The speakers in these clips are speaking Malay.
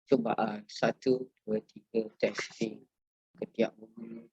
Cuba 1, 2, 3 testing ketiak bumi.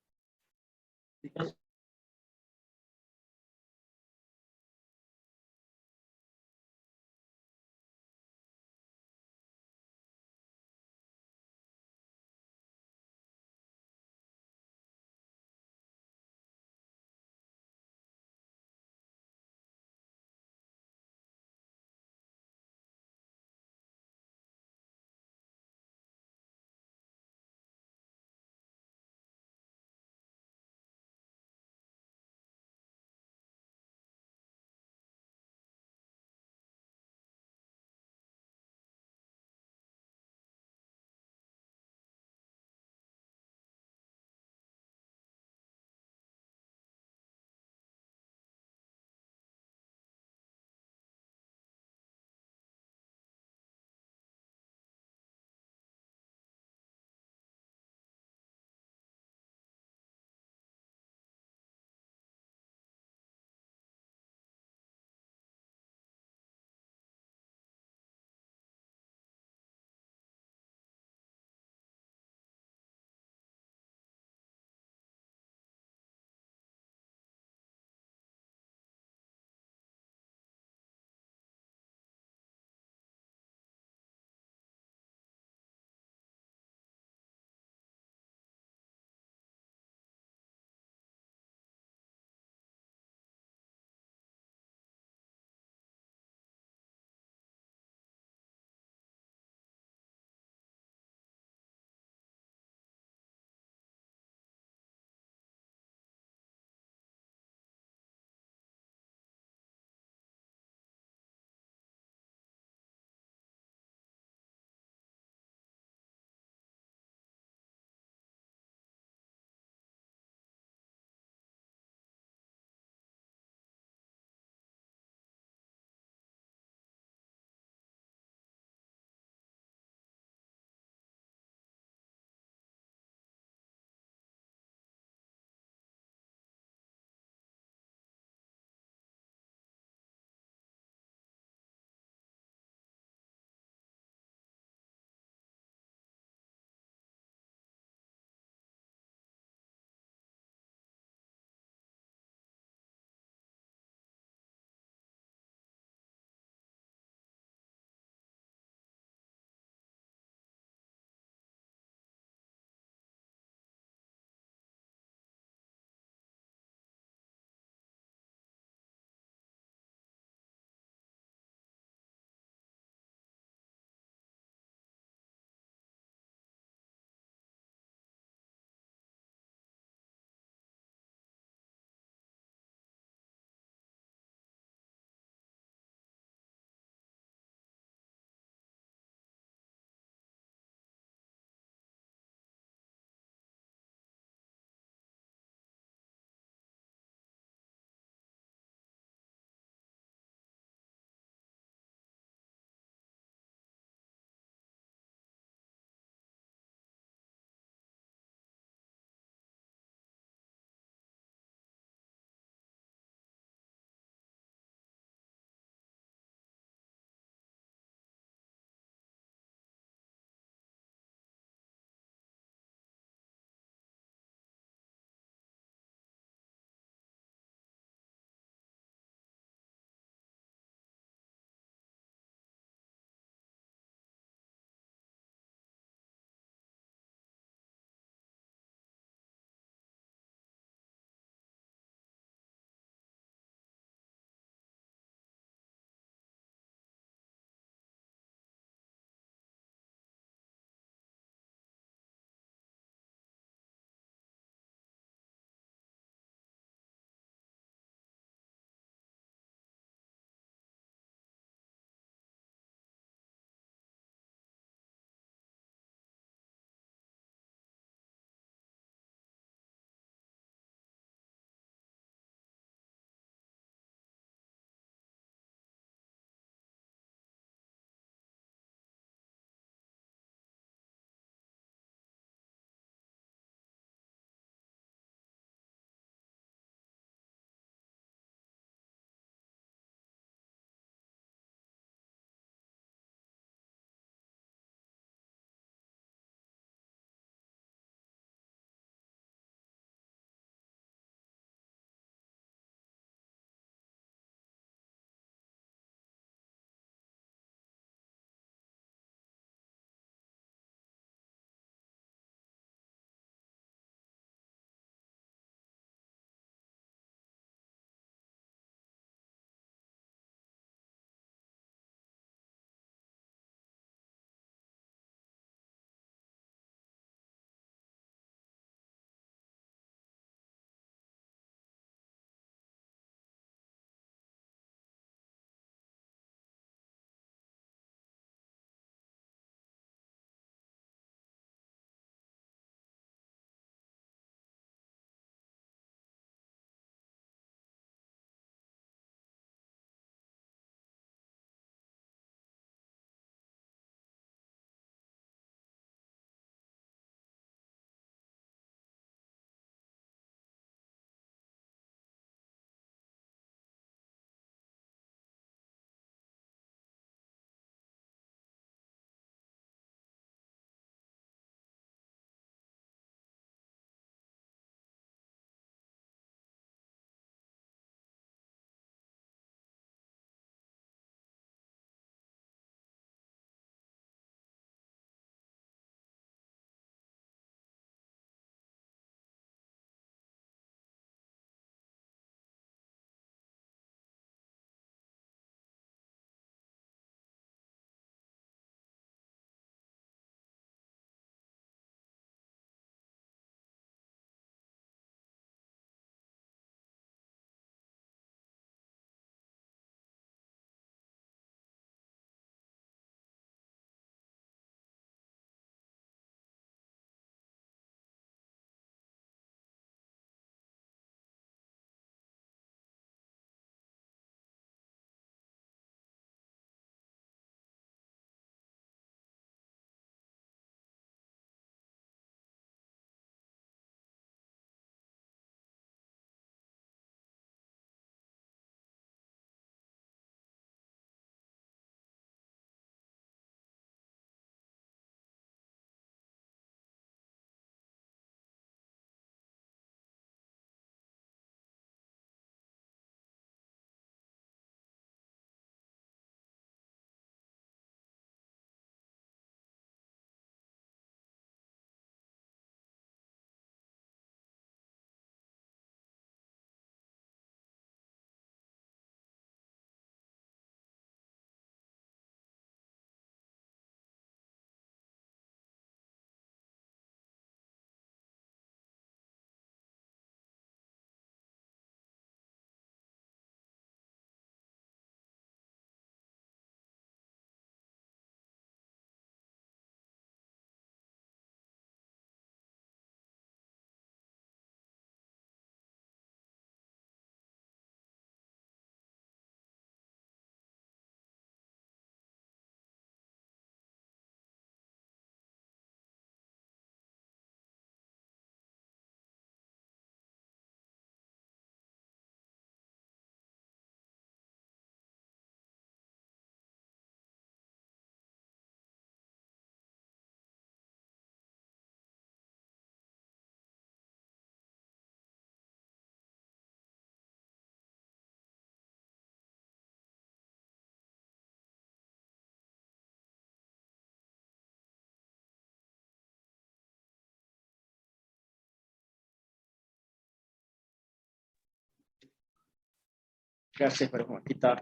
Terima kasih pada mak kita.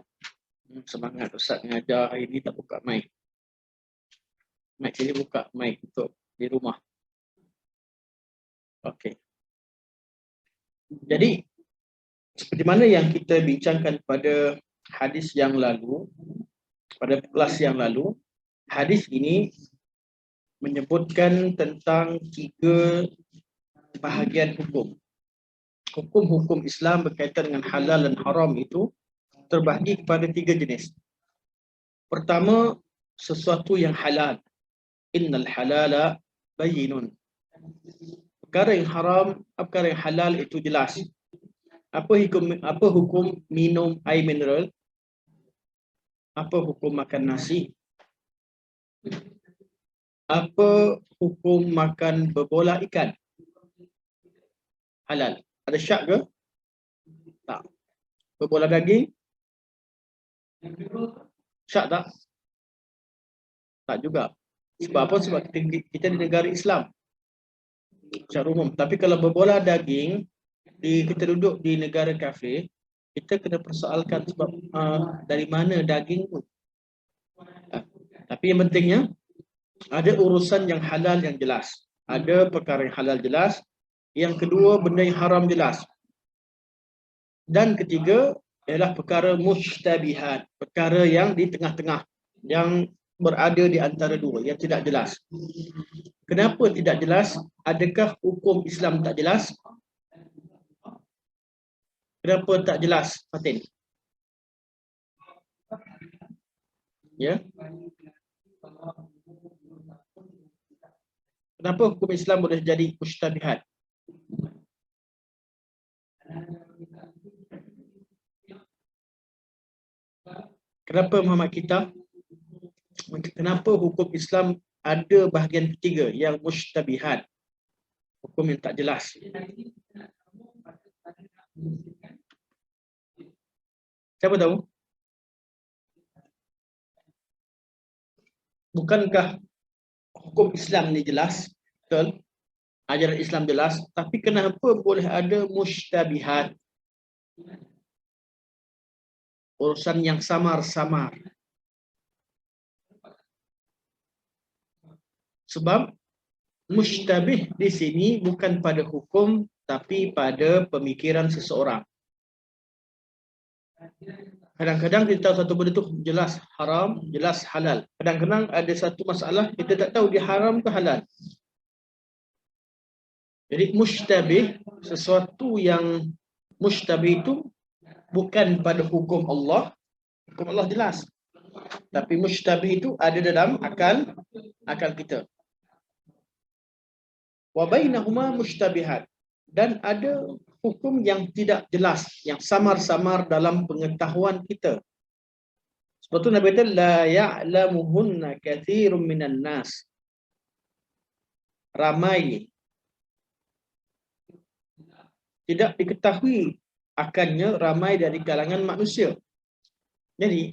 Semangat Ustaz mengajar hari ini, tak buka mic. Mic ini buka mic untuk di rumah. Okey. Jadi seperti mana yang kita bincangkan pada hadis yang lalu, pada kelas yang lalu, hadis ini menyebutkan tentang 3 bahagian hukum. Hukum-hukum Islam berkaitan dengan halal dan haram itu terbahagi kepada 3 jenis. Pertama, sesuatu yang halal. Innal halala bayyinun. Perkara yang haram, perkara yang halal itu jelas. Apa hukum minum air mineral? Apa hukum makan nasi? Apa hukum makan berbola ikan? Halal. Ada syak ke? Tak. Berbola daging? Syak tak? Tak juga. Sebab apa? Sebab kita di negara Islam secara umum. Tapi kalau berbola daging, kita duduk di negara kafir, kita kena persoalkan sebab dari mana daging tu. Tapi yang pentingnya, ada urusan yang halal yang jelas. Ada perkara yang halal jelas. Yang kedua, benda yang haram jelas. Dan ketiga, ialah perkara mushtabihat. Perkara yang di tengah-tengah. Yang berada di antara dua, yang tidak jelas. Kenapa tidak jelas? Adakah hukum Islam tak jelas? Kenapa tak jelas, Fatin? Ya. Kenapa hukum Islam boleh jadi mushtabihat? Kenapa Muhammad kita? Kenapa hukum Islam ada bahagian ketiga yang mushtabihat? Hukum yang tak jelas. Siapa tahu? Bukankah hukum Islam ni jelas? Betul? Ajaran Islam jelas. Tapi kenapa boleh ada mushtabihat? Urusan yang samar-samar. Sebab mushtabih di sini bukan pada hukum tapi pada pemikiran seseorang. Kadang-kadang kita tahu satu benda tu jelas haram, jelas halal. Kadang-kadang ada satu masalah kita tak tahu dia haram ke halal. Jadi mushtabih, sesuatu yang mushtabih itu bukan pada hukum Allah. Hukum Allah jelas. Tapi mushtabih itu ada dalam akal kita. Wa bainahuma mushtabihat. Dan ada hukum yang tidak jelas, yang samar-samar dalam pengetahuan kita. Sebab tu Nabi kata la ya'lamuhunna katsirun minan nas. Ramai tidak diketahui akannya ramai dari kalangan manusia. Jadi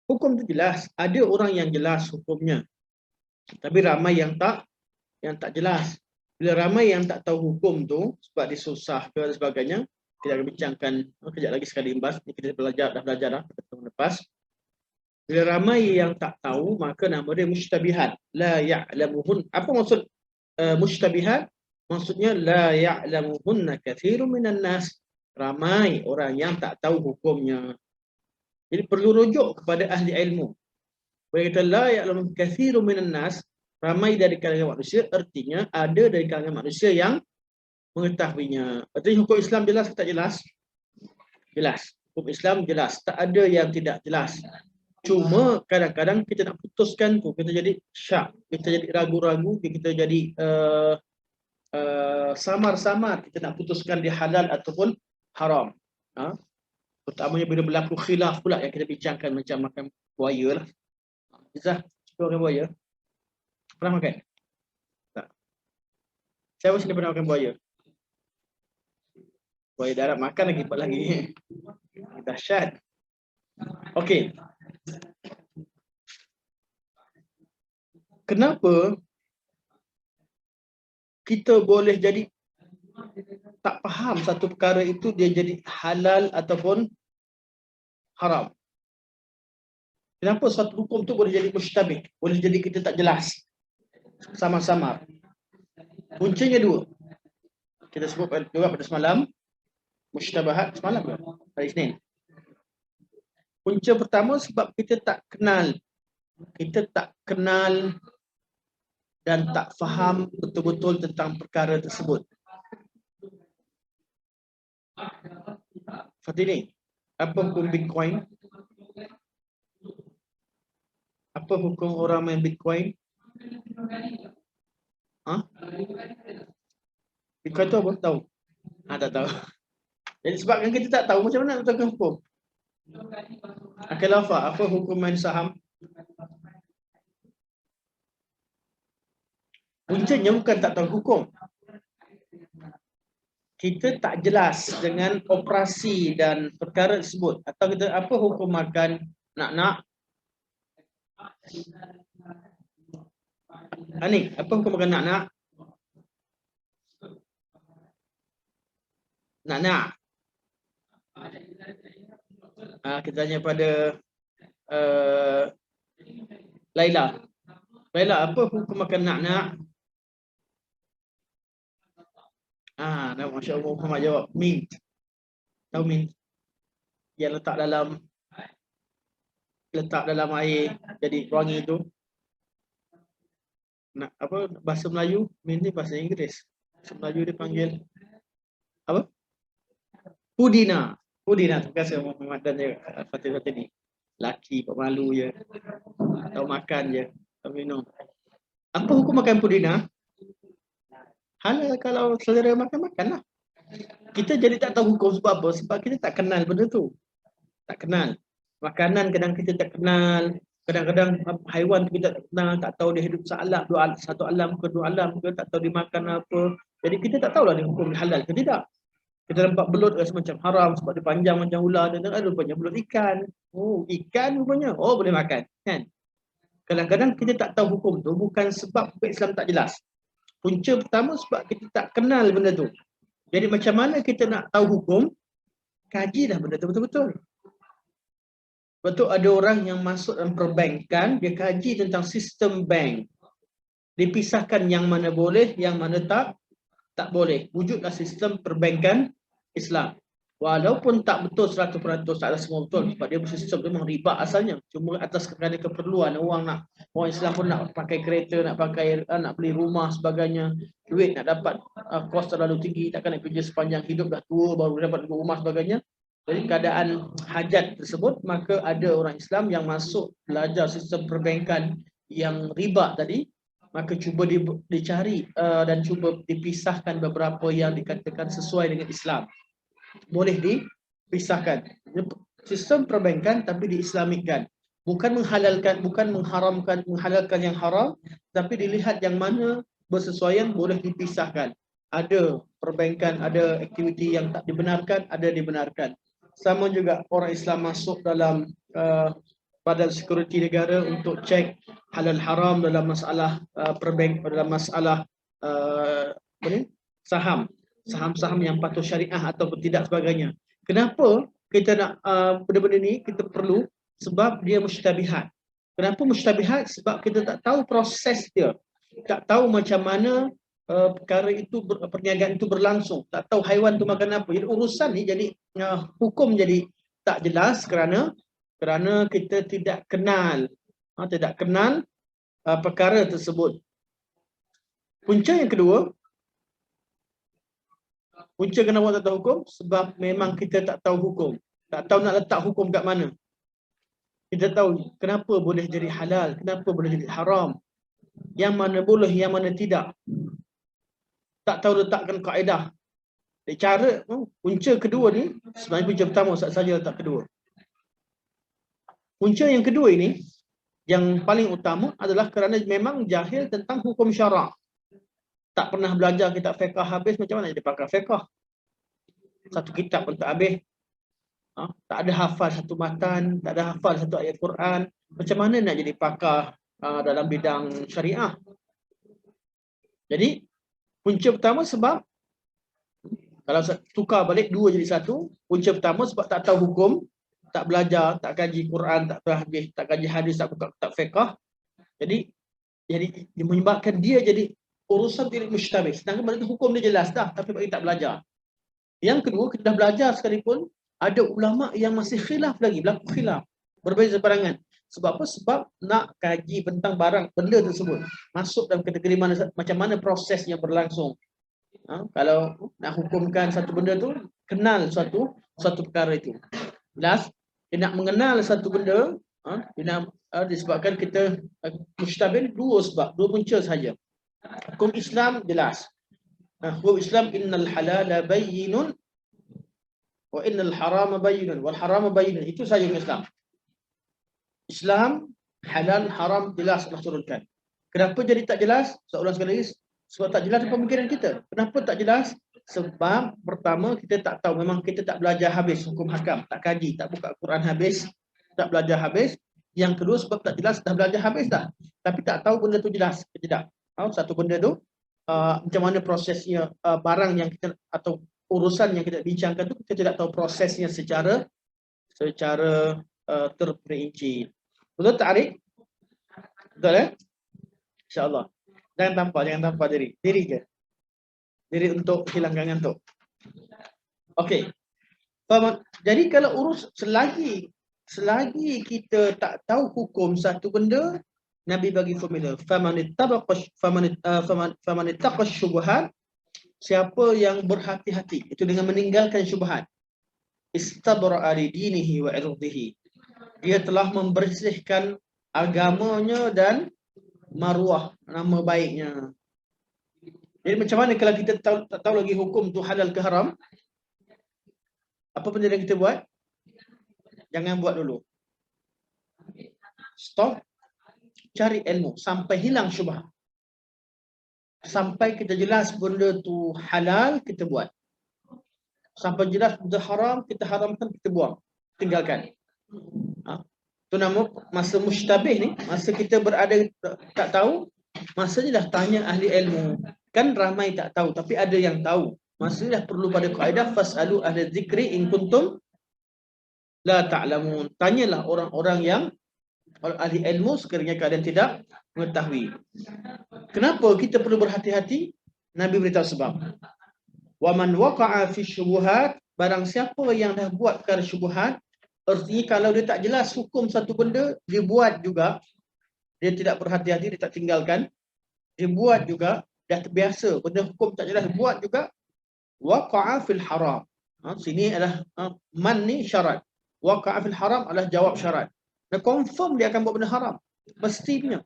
hukum itu jelas, ada orang yang jelas hukumnya. Tapi ramai yang tak jelas. Bila ramai yang tak tahu hukum tu sebab dia susah ke dan sebagainya, kita akan bincangkan kejap lagi sekali imbas. Kita dah belajar dah tahun lepas. Bila ramai yang tak tahu, maka nama dia mushtabihat. La ya'lamuhun. Apa maksud mushtabihat? Maksudnya la ya'lamuhunna katsirun minan nas. Ramai orang yang tak tahu hukumnya. Jadi perlu rujuk kepada ahli ilmu. Bila kita la ya'lamuhunna katsirun minan nas, ramai dari kalangan manusia, artinya ada dari kalangan manusia yang mengetahuinya. Artinya hukum Islam jelas atau tak jelas? Jelas. Hukum Islam jelas. Tak ada yang tidak jelas. Cuma kadang-kadang kita nak putuskan tu, kita jadi syak, kita jadi ragu-ragu, kita jadi samar-samar, kita nak putuskan dia halal ataupun haram. Terutamanya bila berlaku khilaf pula yang kita bincangkan macam makan buaya lah. Izzah, cuba makan buaya. Pernah makan? Tak. Siapa sini pernah makan buaya? Buaya darat makan lagi. Dahsyat. Okey. Kenapa kita boleh jadi tak faham satu perkara itu dia jadi halal ataupun haram. Kenapa suatu hukum tu boleh jadi mushtabih, boleh jadi kita tak jelas, sama-sama. Puncanya dua. Kita sebut juga pada semalam, mushtabahat semalam ke? Hari Isnin. Punca pertama sebab kita tak kenal. Kita tak kenal dan tak faham betul-betul tentang perkara tersebut. Fatini, apa hukum Bitcoin? Apa hukum orang main Bitcoin? Ha? Bitcoin tu apa? Tahu? Tak tahu. Jadi sebabkan kita tak tahu, macam mana nak tahu hukum? Khilafah, apa hukum main saham? Puncanya bukan tak tahu hukum. Kita tak jelas dengan operasi dan perkara tersebut. Atau kita apa hukum makan nak-nak? Anik, apa hukum makan nak-nak? Nak-nak. Kita tanya pada Laila. Laila, apa hukum makan nak-nak? Masya Allah, Muhammad jawab. Mint. Tahu mint? Yang letak dalam air jadi wangi itu. Nak apa bahasa Melayu? Mint ni bahasa Inggeris. Bahasa Melayu dia panggil apa? Pudina. Pudina. Terima kasih Muhammad dan Fatih ni. Laki pemalu je. Tahu makan je. Tahu minum. Apa hukum makan pudina? Halal kalau saudara makan-makan lah. Kita jadi tak tahu hukum sebab apa? Sebab kita tak kenal benda tu. Tak kenal. Makanan kadang kita tak kenal. Kadang-kadang haiwan tu kita tak kenal. Tak tahu dia hidup satu alam ke dua alam ke. Tak tahu dia makan apa. Jadi kita tak tahulah dia hukum halal ke tidak. Kita nampak belut rasa macam haram sebab dia panjang macam ular. Dan rupanya belut ikan. Oh, ikan rupanya. Oh, boleh makan. Kan? Kadang-kadang kita tak tahu hukum tu bukan sebab Islam tak jelas. Punca pertama sebab kita tak kenal benda tu. Jadi macam mana kita nak tahu hukum? Kajilah benda tu betul-betul. Betul ada orang yang masuk dalam perbankan, dia kaji tentang sistem bank. Dipisahkan yang mana boleh, yang mana tak boleh. Wujudlah sistem perbankan Islam. Walaupun tak betul 100%, tak ada semua betul. Sebab dia sistem memang riba asalnya. Cuma atas kerana keperluan orang Islam pun nak pakai kereta, nak beli rumah sebagainya. Duit nak dapat kos terlalu tinggi, takkan nak kerja sepanjang hidup, dah tua baru dapat rumah sebagainya. Jadi keadaan hajat tersebut, maka ada orang Islam yang masuk belajar sistem perbankan yang riba tadi, maka cuba dicari dan cuba dipisahkan beberapa yang dikatakan sesuai dengan Islam. Boleh dipisahkan. Sistem perbankan tapi diislamikkan. Bukan menghalalkan, bukan menghalalkan yang haram, tapi dilihat yang mana bersesuaian boleh dipisahkan. Ada perbankan, ada aktiviti yang tak dibenarkan, ada dibenarkan. Sama juga orang Islam masuk dalam badan security negara untuk cek halal haram dalam masalah dalam masalah saham-saham yang patuh syariah atau tidak sebagainya. Kenapa kita nak benda-benda ni kita perlu? Sebab dia mushtabihat. Kenapa mushtabihat? Sebab kita tak tahu proses dia. Tak tahu macam mana perkara itu, perniagaan itu berlangsung. Tak tahu haiwan tu makan apa. Jadi urusan ni jadi hukum jadi tak jelas kerana kita tidak kenal. Tidak kenal perkara tersebut. Punca yang kedua, punca kenapa tak tahu hukum? Sebab memang kita tak tahu hukum. Tak tahu nak letak hukum kat mana. Kita tahu kenapa boleh jadi halal, kenapa boleh jadi haram. Yang mana boleh, yang mana tidak. Tak tahu letakkan kaedah. Cara, punca kedua ni, sebenarnya punca pertama saja letak kedua. Punca yang kedua ini, yang paling utama adalah kerana memang jahil tentang hukum syarak. Tak pernah belajar kitab fiqh habis, macam mana jadi pakar fiqh? Satu kitab pun tak habis. Tak ada hafal satu matan, tak ada hafal satu ayat Quran. Macam mana nak jadi pakar dalam bidang syariah? Jadi, punca pertama sebab, kalau tukar balik dua jadi satu, punca pertama sebab tak tahu hukum. tak belajar, tak kaji Quran, tak tahbih, tak kaji hadis, tak buka kitab fiqh, jadi dia menyebabkan dia jadi urusan tidak musytabih. Sedangkan bagi hukum dia jelas dah, tapi bagi tak belajar. Yang kedua, kita dah belajar sekalipun, ada ulama yang masih khilaf lagi, berlaku khilaf, berbeza pandangan. Sebab apa? Sebab nak kaji tentang barang, benda tersebut masuk dalam kategori mana, macam mana prosesnya berlangsung. Kalau nak hukumkan satu benda tu, kenal suatu perkara itu. Last, dia nak mengenal satu benda, dia nak, disebabkan kita musytabih dua sebab, dua punca sahaja. Hukum Islam jelas. Hukum Islam, innal halala bayyinun wa innal harama bayyinun wal harama bayyinun. Itu sahaja hukum Islam. Islam, halal, haram jelas Allah turunkan. Kenapa jadi tak jelas? Soalan sekali lagi, sebab tak jelas pemikiran kita. Kenapa tak jelas? Sebab pertama, kita tak tahu, memang kita tak belajar habis hukum hakam, tak kaji, tak buka Quran habis, tak belajar habis. Yang kedua, sebab tak jelas, dah belajar habis dah, tapi tak tahu benda tu jelas ke tidak. Satu benda tu macam mana prosesnya, barang yang kita atau urusan yang kita bincangkan tu, kita tidak tahu prosesnya secara terperinci. Betul tak, Arif? Betul InsyaAllah. Jangan tanpa diri je. Diri untuk hilangkan ngantuk. Okey. Jadi kalau selagi kita tak tahu hukum satu benda, Nabi bagi formula, faman ittaqa syubhat, siapa yang berhati-hati itu dengan meninggalkan syubhat, istabra'a li dinihi wa irdihi, dia telah membersihkan agamanya dan maruah, nama baiknya. Jadi macam mana kalau kita tak tahu lagi hukum tu halal ke haram? Apa benda yang kita buat? Jangan buat dulu. Stop. Cari ilmu sampai hilang syubhat. Sampai kita jelas benda tu halal, kita buat. Sampai jelas benda haram, kita haramkan, kita buang. Tinggalkan. Itu nama masa musytabih ni, masa kita berada tak tahu, masa ni dah tanya ahli ilmu. Kan ramai tak tahu, tapi ada yang tahu. Masa ni dah perlu pada kaedah, fas'alu ahli zikri in kuntum la ta'lamun. Tanyalah orang-orang yang ahli ilmu sekiranya kalian tidak mengetahui. Kenapa kita perlu berhati-hati? Nabi beritahu sebab. Wa man waqa'a fi syubhat, barang siapa yang dah buat perkara syubhat, artinya kalau dia tak jelas hukum satu benda, dia buat juga, dia tidak berhati-hati, dia tak tinggalkan, dia buat juga, dah terbiasa benda hukum tak jelas, buat juga, waqa'a fil haram. Sini adalah man ni syarat, waqa'a fil haram adalah jawab syarat. Dan confirm dia akan buat benda haram, mesti punya.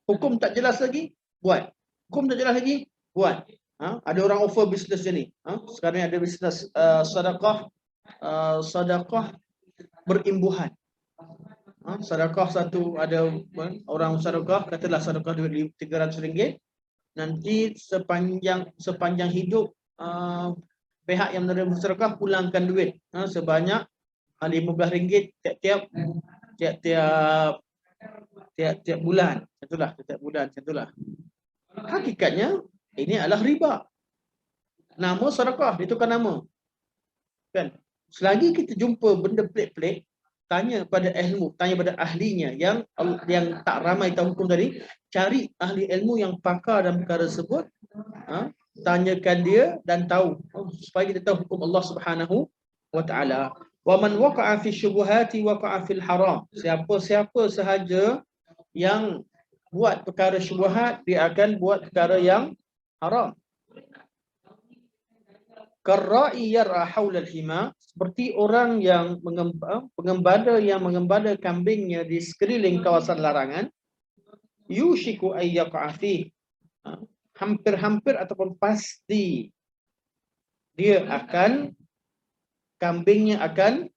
Hukum tak jelas lagi, buat. Hukum tak jelas lagi, buat. Ada orang offer bisnes ni. Sekarang ada bisnes sedekah berimbuhan. Sedekah satu, ada orang sedekah, katalah sedekah duit RM300, nanti sepanjang hidup pihak yang menerima sedekah pulangkan duit sebanyak RM15 tiap bulan. Setiap bulan. Hakikatnya ini adalah riba. Nama sedekah ditukar nama. Kan? Selagi kita jumpa benda pelik-pelik, tanya pada ilmu, tanya pada ahlinya yang tak ramai tahu hukum tadi, cari ahli ilmu yang pakar dalam perkara tersebut, tanyakan dia dan tahu, supaya kita tahu hukum Allah Subhanahu wa taala. Wa man waqa'a fi syubhati waqa'a fil haram. Siapa sahaja yang buat perkara syubhat, dia akan buat perkara yang haram. Karra'i yar'a haula al-hima, seperti orang yang pengembada yang mengembada kambingnya di sekeliling kawasan larangan, yushiku ay yaqa'a fi, hampir-hampir ataupun pasti kambingnya akan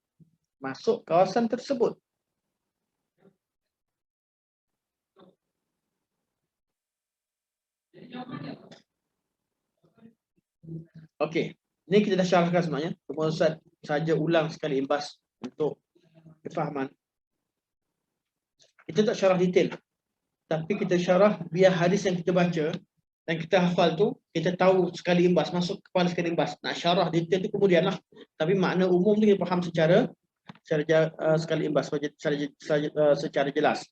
masuk kawasan tersebut. Okey. Ini kita dah syarahkan sebenarnya. Kemudian Ustaz saja ulang sekali imbas untuk kefahaman. Kita tak syarah detail, tapi kita syarah biar hadis yang kita baca dan kita hafal tu, kita tahu sekali imbas, masuk kepala sekali imbas. Nak syarah detail tu kemudian lah. Tapi makna umum tu kita faham secara sekali imbas secara jelas.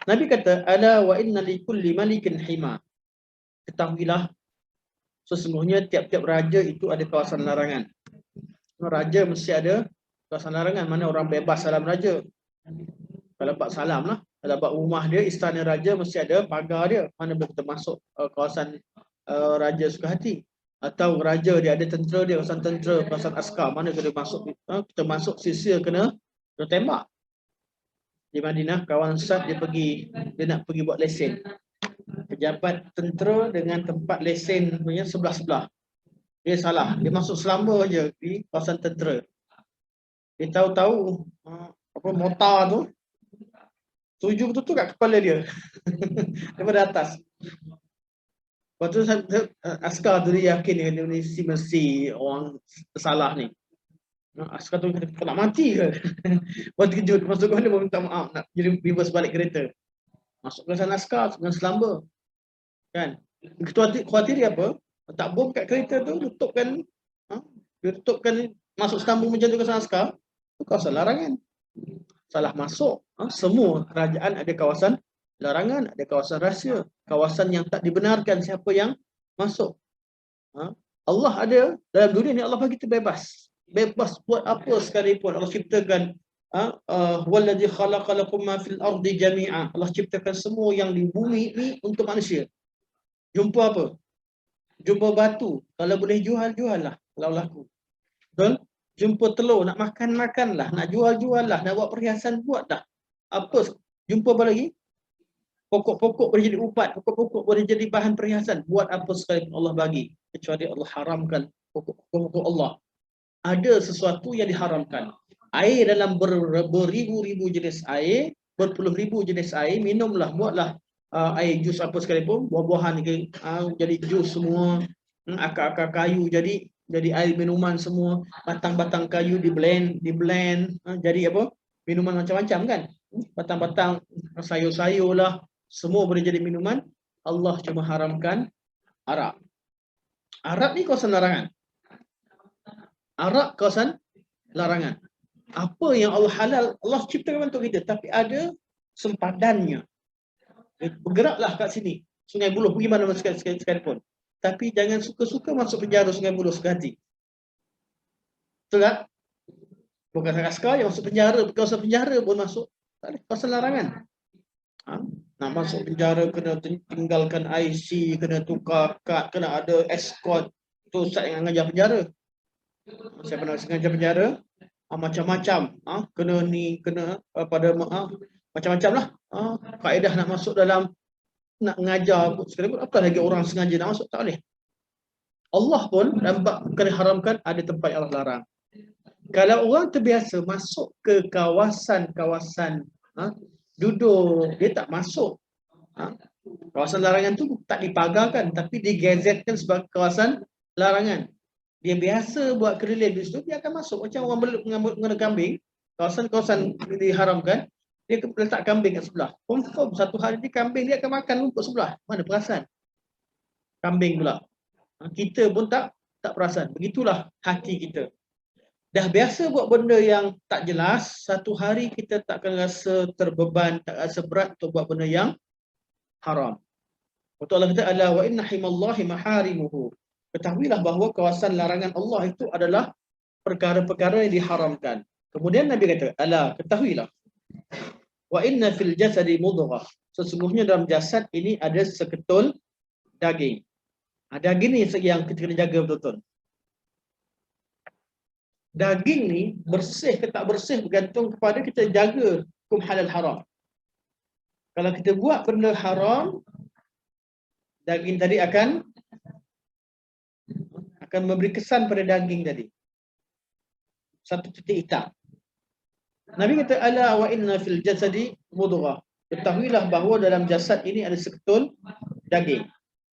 Nabi kata, ala wa inna likulli malikin hima. Ketahuilah, sesungguhnya tiap-tiap raja itu ada kawasan larangan. Raja mesti ada kawasan larangan. Mana orang bebas salam raja. Kalau bab salam lah. Kalau bab rumah dia, istana raja mesti ada pagar dia. Mana boleh kita masuk kawasan raja suka hati. Atau raja dia ada tentera dia, kawasan tentera, kawasan askar. Mana kita masuk, kita masuk sisir kena tembak. Di Madinah, kawan Ustaz dia nak pergi buat lesen. Pejabat tentera dengan tempat lesen punya sebelah-sebelah. Dia salah, dia masuk selamba je di kawasan tentera. Dia tahu-tahu mortar tu tuju betul-betul kat kepala dia. Daripada atas. Lepas tu askar tu dia yakin dia mesti orang salah ni. Askar tu kata nak mati ke? Lepas tu kejut, masuk ke mana pun minta maaf, nak jadi reverse balik kereta. Masuk ke sana askar dengan selamba. Kan? Khawatir dia apa? Tak bom kat kereta tu, tutupkan masuk selamba macam tu ke sana askar, tu kawasan larangan. Salah masuk. Semua kerajaan ada kawasan larangan, ada kawasan rahsia, kawasan yang tak dibenarkan siapa yang masuk. Allah ada dalam dunia ni, Allah bagi kita bebas. Bebas buat apa sekalipun. Allah ciptakan wallazi khalaqalakum ma fil ardi jami'a. Allah ciptakan semua yang di bumi ni untuk manusia. Jumpa apa? Jumpa batu, kalau boleh jual lah, kalau laku. Betul? Jumpa telur, nak makan lah, nak jual lah, nak buat perhiasan buatlah. Apa? Jumpa apa lagi? Pokok-pokok boleh jadi ubat, pokok-pokok boleh jadi bahan perhiasan. Buat apa sekalipun Allah bagi, kecuali Allah haramkan pokok-pokok Allah. Ada sesuatu yang diharamkan. Air dalam beribu-ribu jenis air, berpuluh ribu jenis air, minumlah, buatlah air jus apa sekalipun, buah-buahan jadi jus semua, akar-akar kayu jadi air minuman semua, batang-batang kayu di blend, jadi apa? Minuman macam-macam kan? Batang-batang sayur-sayur lah, semua boleh jadi minuman. Allah cuma haramkan arak. Arak ni kawasan larangan. Arak kawasan larangan. Apa yang Allah halal, Allah ciptakan untuk kita, tapi ada sempadannya. Bergeraklah kat sini, Sungai Buloh, pergi mana sekalipun. Tapi jangan suka-suka masuk penjara Sungai Buloh suka hati. Betul tak? Bukan askar yang masuk penjara, kawasan penjara pun masuk. Tak ada, kawasan larangan. Nak masuk penjara kena tinggalkan IC, kena tukar kad, kena ada escort. Tu Ustaz yang mengajar penjara. Saya pernah mengajar penjara, macam-macam. Kena pada macam-macam lah. Kaedah nak masuk dalam, nak mengajar sekalipun, apa lagi orang sengaja nak masuk, tak boleh. Allah pun kena haramkan, ada tempat yang Allah larang. Kalau orang terbiasa masuk ke kawasan-kawasan duduk, dia tak masuk. Kawasan larangan tu tak dipagarkan, tapi digazetkan sebagai kawasan larangan. Dia biasa buat keliling di situ, dia akan masuk. Macam orang mengenai kambing, kawasan-kawasan diharamkan, dia letak kambing kat sebelah. Confirm satu hari ni kambing dia akan makan rumput sebelah. Mana perasan? Kambing pula. Kita pun tak perasan. Begitulah hati kita. Dah biasa buat benda yang tak jelas, satu hari kita tak akan rasa terbeban, tak rasa berat untuk buat benda yang haram. Betul Allah kata, ala wa inna himallahi maharimuhu. Ketahuilah bahawa kawasan larangan Allah itu adalah perkara-perkara yang diharamkan. Kemudian Nabi kata, ala, ketahuilah. Wa inna fil jasadi mudghah. Sesungguhnya dalam jasad ini ada seketul daging. Daging ni yang kita kena jaga betul-betul. Daging ni bersih ke tak bersih bergantung kepada kita jaga hukum halal haram. Kalau kita buat benda haram, daging tadi akan memberi kesan pada daging tadi. Satu titik hitam. Nabi kata, ala wa inna fil jasadi mudghah. Ketahuilah bahawa dalam jasad ini ada seketul daging.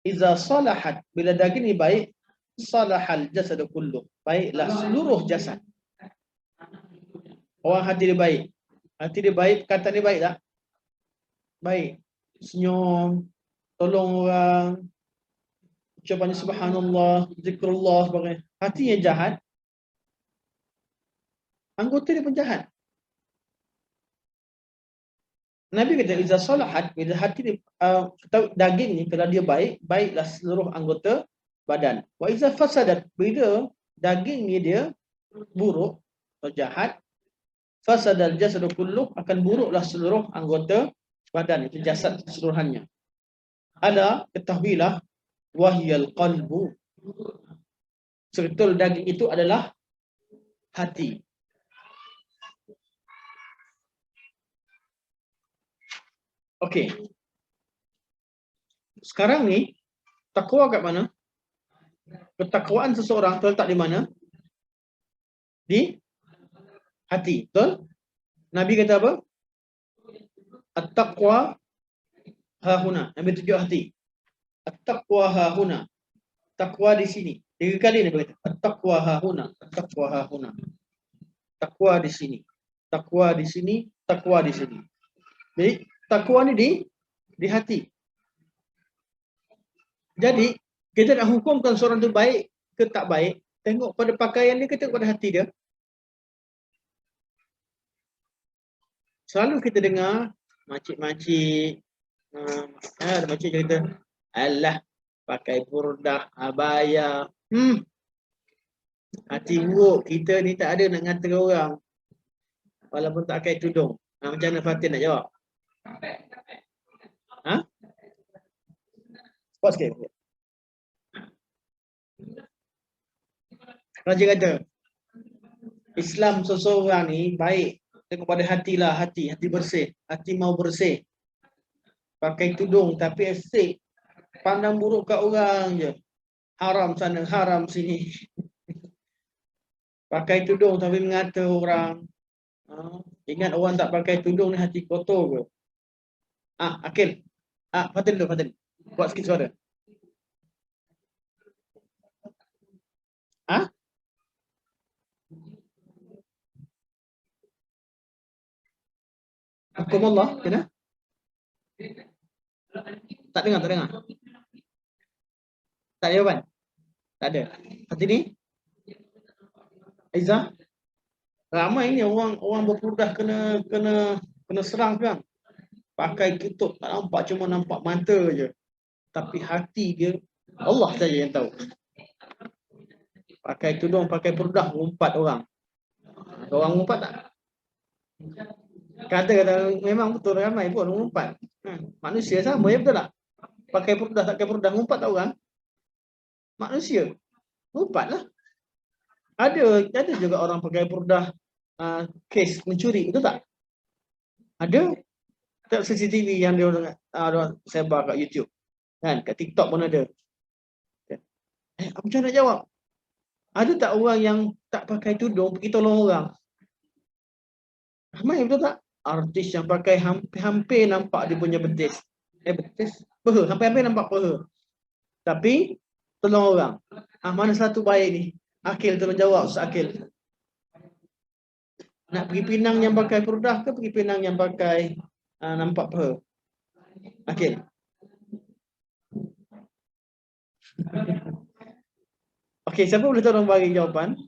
Iza salahat, bila daging ini baik, salahal jasad kulluh. Baiklah seluruh jasad. Orang hati dia baik. Hati dia baik, kata dia baik tak? Baik. Senyum, tolong orang, ucapannya subhanallah, zikrullah, sebagainya. Hatinya jahat, anggota dia pun jahat. Nabi kata iza salahat, bila hati daging ni kalau dia baik, baiklah seluruh anggota badan. Wa iza fasadat, bila daging ni dia buruk atau jahat, fasadal jasadu kulluh, akan buruklah seluruh anggota badan, itu jasad keseluruhannya. Ala, ketahuilah, wahyal qalbu, sebetul daging itu adalah hati. Okey. Sekarang ni takwa kat mana? Ketakwaan seseorang terletak di mana? Di hati. Betul? Nabi kata apa? At-taqwa hahuna. Nabi tunjuk hati. At-taqwa hahuna. Takwa di sini. 3 kali Nabi kata. At-taqwa hahuna. At-taqwa hahuna. Takwa di sini. Takwa di sini. Takwa di sini. Jadi takwa ni di hati. Jadi kita nak hukumkan seorang tu baik ke tak baik, tengok pada pakaian dia ke tengok pada hati dia. Selalu kita dengar makcik-makcik, makcik kata, alah pakai burdah, abaya. Hati buruk, kita ni tak ada nak ngata orang. Walaupun tak pakai tudung. Macam mana Fatin nak jawab? Cepat sikit. Raja kata, Islam seseorang ni baik tengok pada hatilah, hati bersih, hati mau bersih. Pakai tudung tapi asyik pandang buruk kat orang je. Haram sana, haram sini. Pakai tudung tapi mengata orang. Ingat orang tak pakai tudung ni hati kotor ke? Akil. Fatin dulu, Fatin. Buat sikit suara. Hukum Allah, kena? Tak dengar. Tak ada jawapan? Tak ada. Hati ni? Aiza? Ramai ni orang berpurdah kena serang sekarang. Pakai tutup, tak nampak, cuma nampak mata je. Tapi hati dia, Allah saja yang tahu. Pakai tudung, pakai purdah, ngumpat orang. Orang ngumpat tak? Kata memang betul, ramai pun ngumpat. Manusia sama ya, betul tak? Pakai purdah, tak pakai purdah, ngumpat tak orang? Manusia. Ngumpat lah. Ada juga orang pakai purdah kes mencuri, betul tak? Ada. Tak CCTV yang dia orang sebar kat YouTube. Kan, kat TikTok pun ada. Macam nak jawab? Ada tak orang yang tak pakai tudung pergi tolong orang? Ramai, betul tak? Artis yang pakai hampir nampak dia punya betis. Betis? Peha, hampir nampak peha. Tapi tolong orang. Mana satu baik ni? Akil tolong jawab, Ustaz Akil. Nak pergi Pinang yang pakai purdah ke pergi Pinang yang pakai nampak peha? Akil. Okey, siapa boleh tolong bagi jawapan?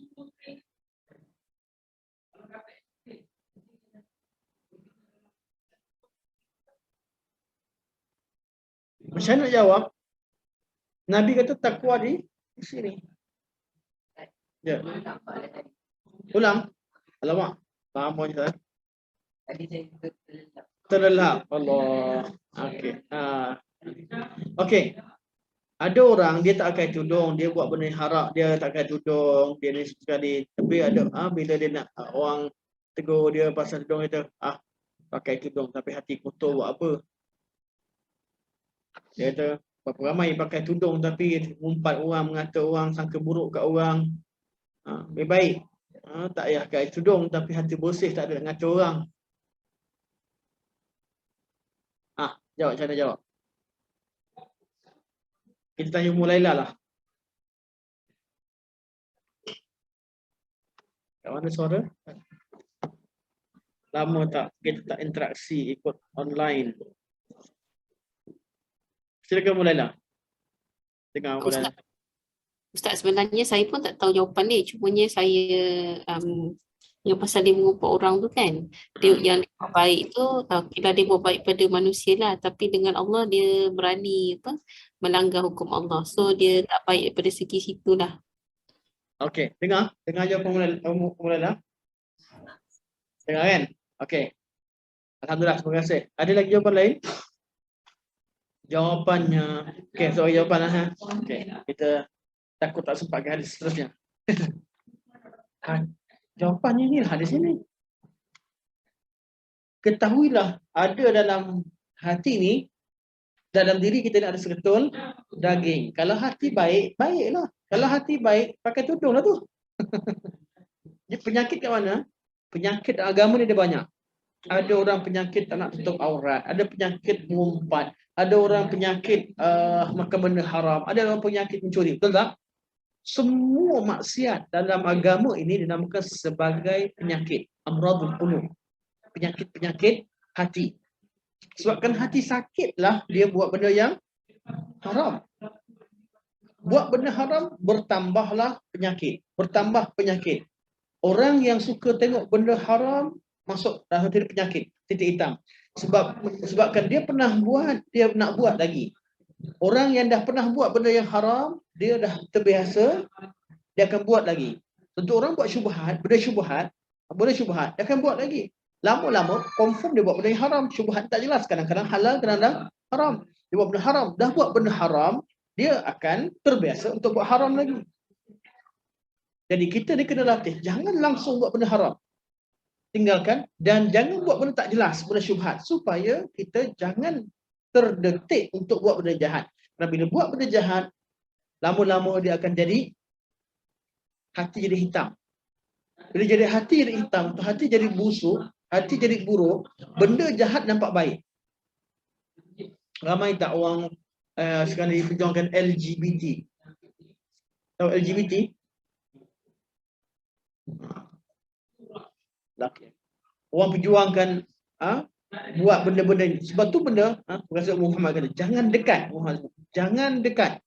Macam mana nak jawab? Nabi kata takwa di sini. Ya. Ulang. Alamak. Lama je tak? Tadi saya terlelap. Allah. Okey. Okey. Ada orang dia tak pakai tudung, dia buat benda haram, dia tak pakai tudung, dia ni sekali. Tapi ada bila dia nak orang tegur dia pasal tudung, dia pakai tudung tapi hati kotor buat apa? Dia kata berapa ramai pakai tudung tapi ngumpat orang, mengata orang, sangka buruk kat orang. Lebih baik tak payah pakai tudung tapi hati bersih, tak ada nak ngata orang. Jawab, macam mana jawab? Kita tanya Mulailah lah. Kat mana suara? Lama tak kita tak interaksi ikut online. Silakan Mulailah. Dengar Ustaz, sebenarnya saya pun tak tahu jawapan dia. Cumanya saya Yang pasal dia mengubah orang tu kan. Dia yang dia buat baik tu, kira dia buat baik pada manusia lah. Tapi dengan Allah dia berani melanggar hukum Allah. So dia tak baik daripada segi situ lah. Okey, dengar jawapan Mulana. Dengar kan? Okey. Alhamdulillah, terima kasih. Ada lagi jawapan lain? Jawapannya, okey, soal jawapan lah. Okey, kita takut tak sempat ke hadis seterusnya. Jawapannya ni hadis ini. Ketahuilah ada dalam hati ni, dalam diri kita ni ada seketul daging. Kalau hati baik, baiklah. Kalau hati baik, pakai tudung lah tu. Penyakit kat mana? Penyakit agama ni ada banyak. Ada orang penyakit tak nak tutup aurat, ada penyakit mengumpat, ada orang penyakit makan benda haram, ada orang penyakit mencuri. Betul tak? Semua maksiat dalam agama ini dinamakan sebagai penyakit. Amradul qulub. Penyakit-penyakit hati. Sebabkan hati sakitlah dia buat benda yang haram. Buat benda haram, bertambahlah penyakit. Bertambah penyakit. Orang yang suka tengok benda haram, masuk dalam titik penyakit, titik hitam. Sebabkan dia pernah buat, dia nak buat lagi. Orang yang dah pernah buat benda yang haram, dia dah terbiasa, dia akan buat lagi. Tentu orang buat syubhat, benda syubhat, dia akan buat lagi. Lama-lama, confirm dia buat benda yang haram. Syubhat tak jelas, kadang-kadang halal, kadang-kadang haram. Dia buat benda haram, dah buat benda haram, dia akan terbiasa untuk buat haram lagi. Jadi kita ni kena latih, jangan langsung buat benda haram. Tinggalkan, dan jangan buat benda tak jelas, benda syubhat, supaya kita jangan terdetik untuk buat benda jahat. Kerana bila buat benda jahat, lama-lama dia akan jadi, hati jadi hitam. Bila jadi hati jadi hitam, hati jadi busuk, hati jadi buruk, benda jahat nampak baik. Ramai tak orang sekarang diperjuangkan LGBT? Tahu LGBT? Orang perjuangkan buat benda-benda ni. Sebab tu benda, Rasul Muhammad kata, jangan dekat. Jangan dekat.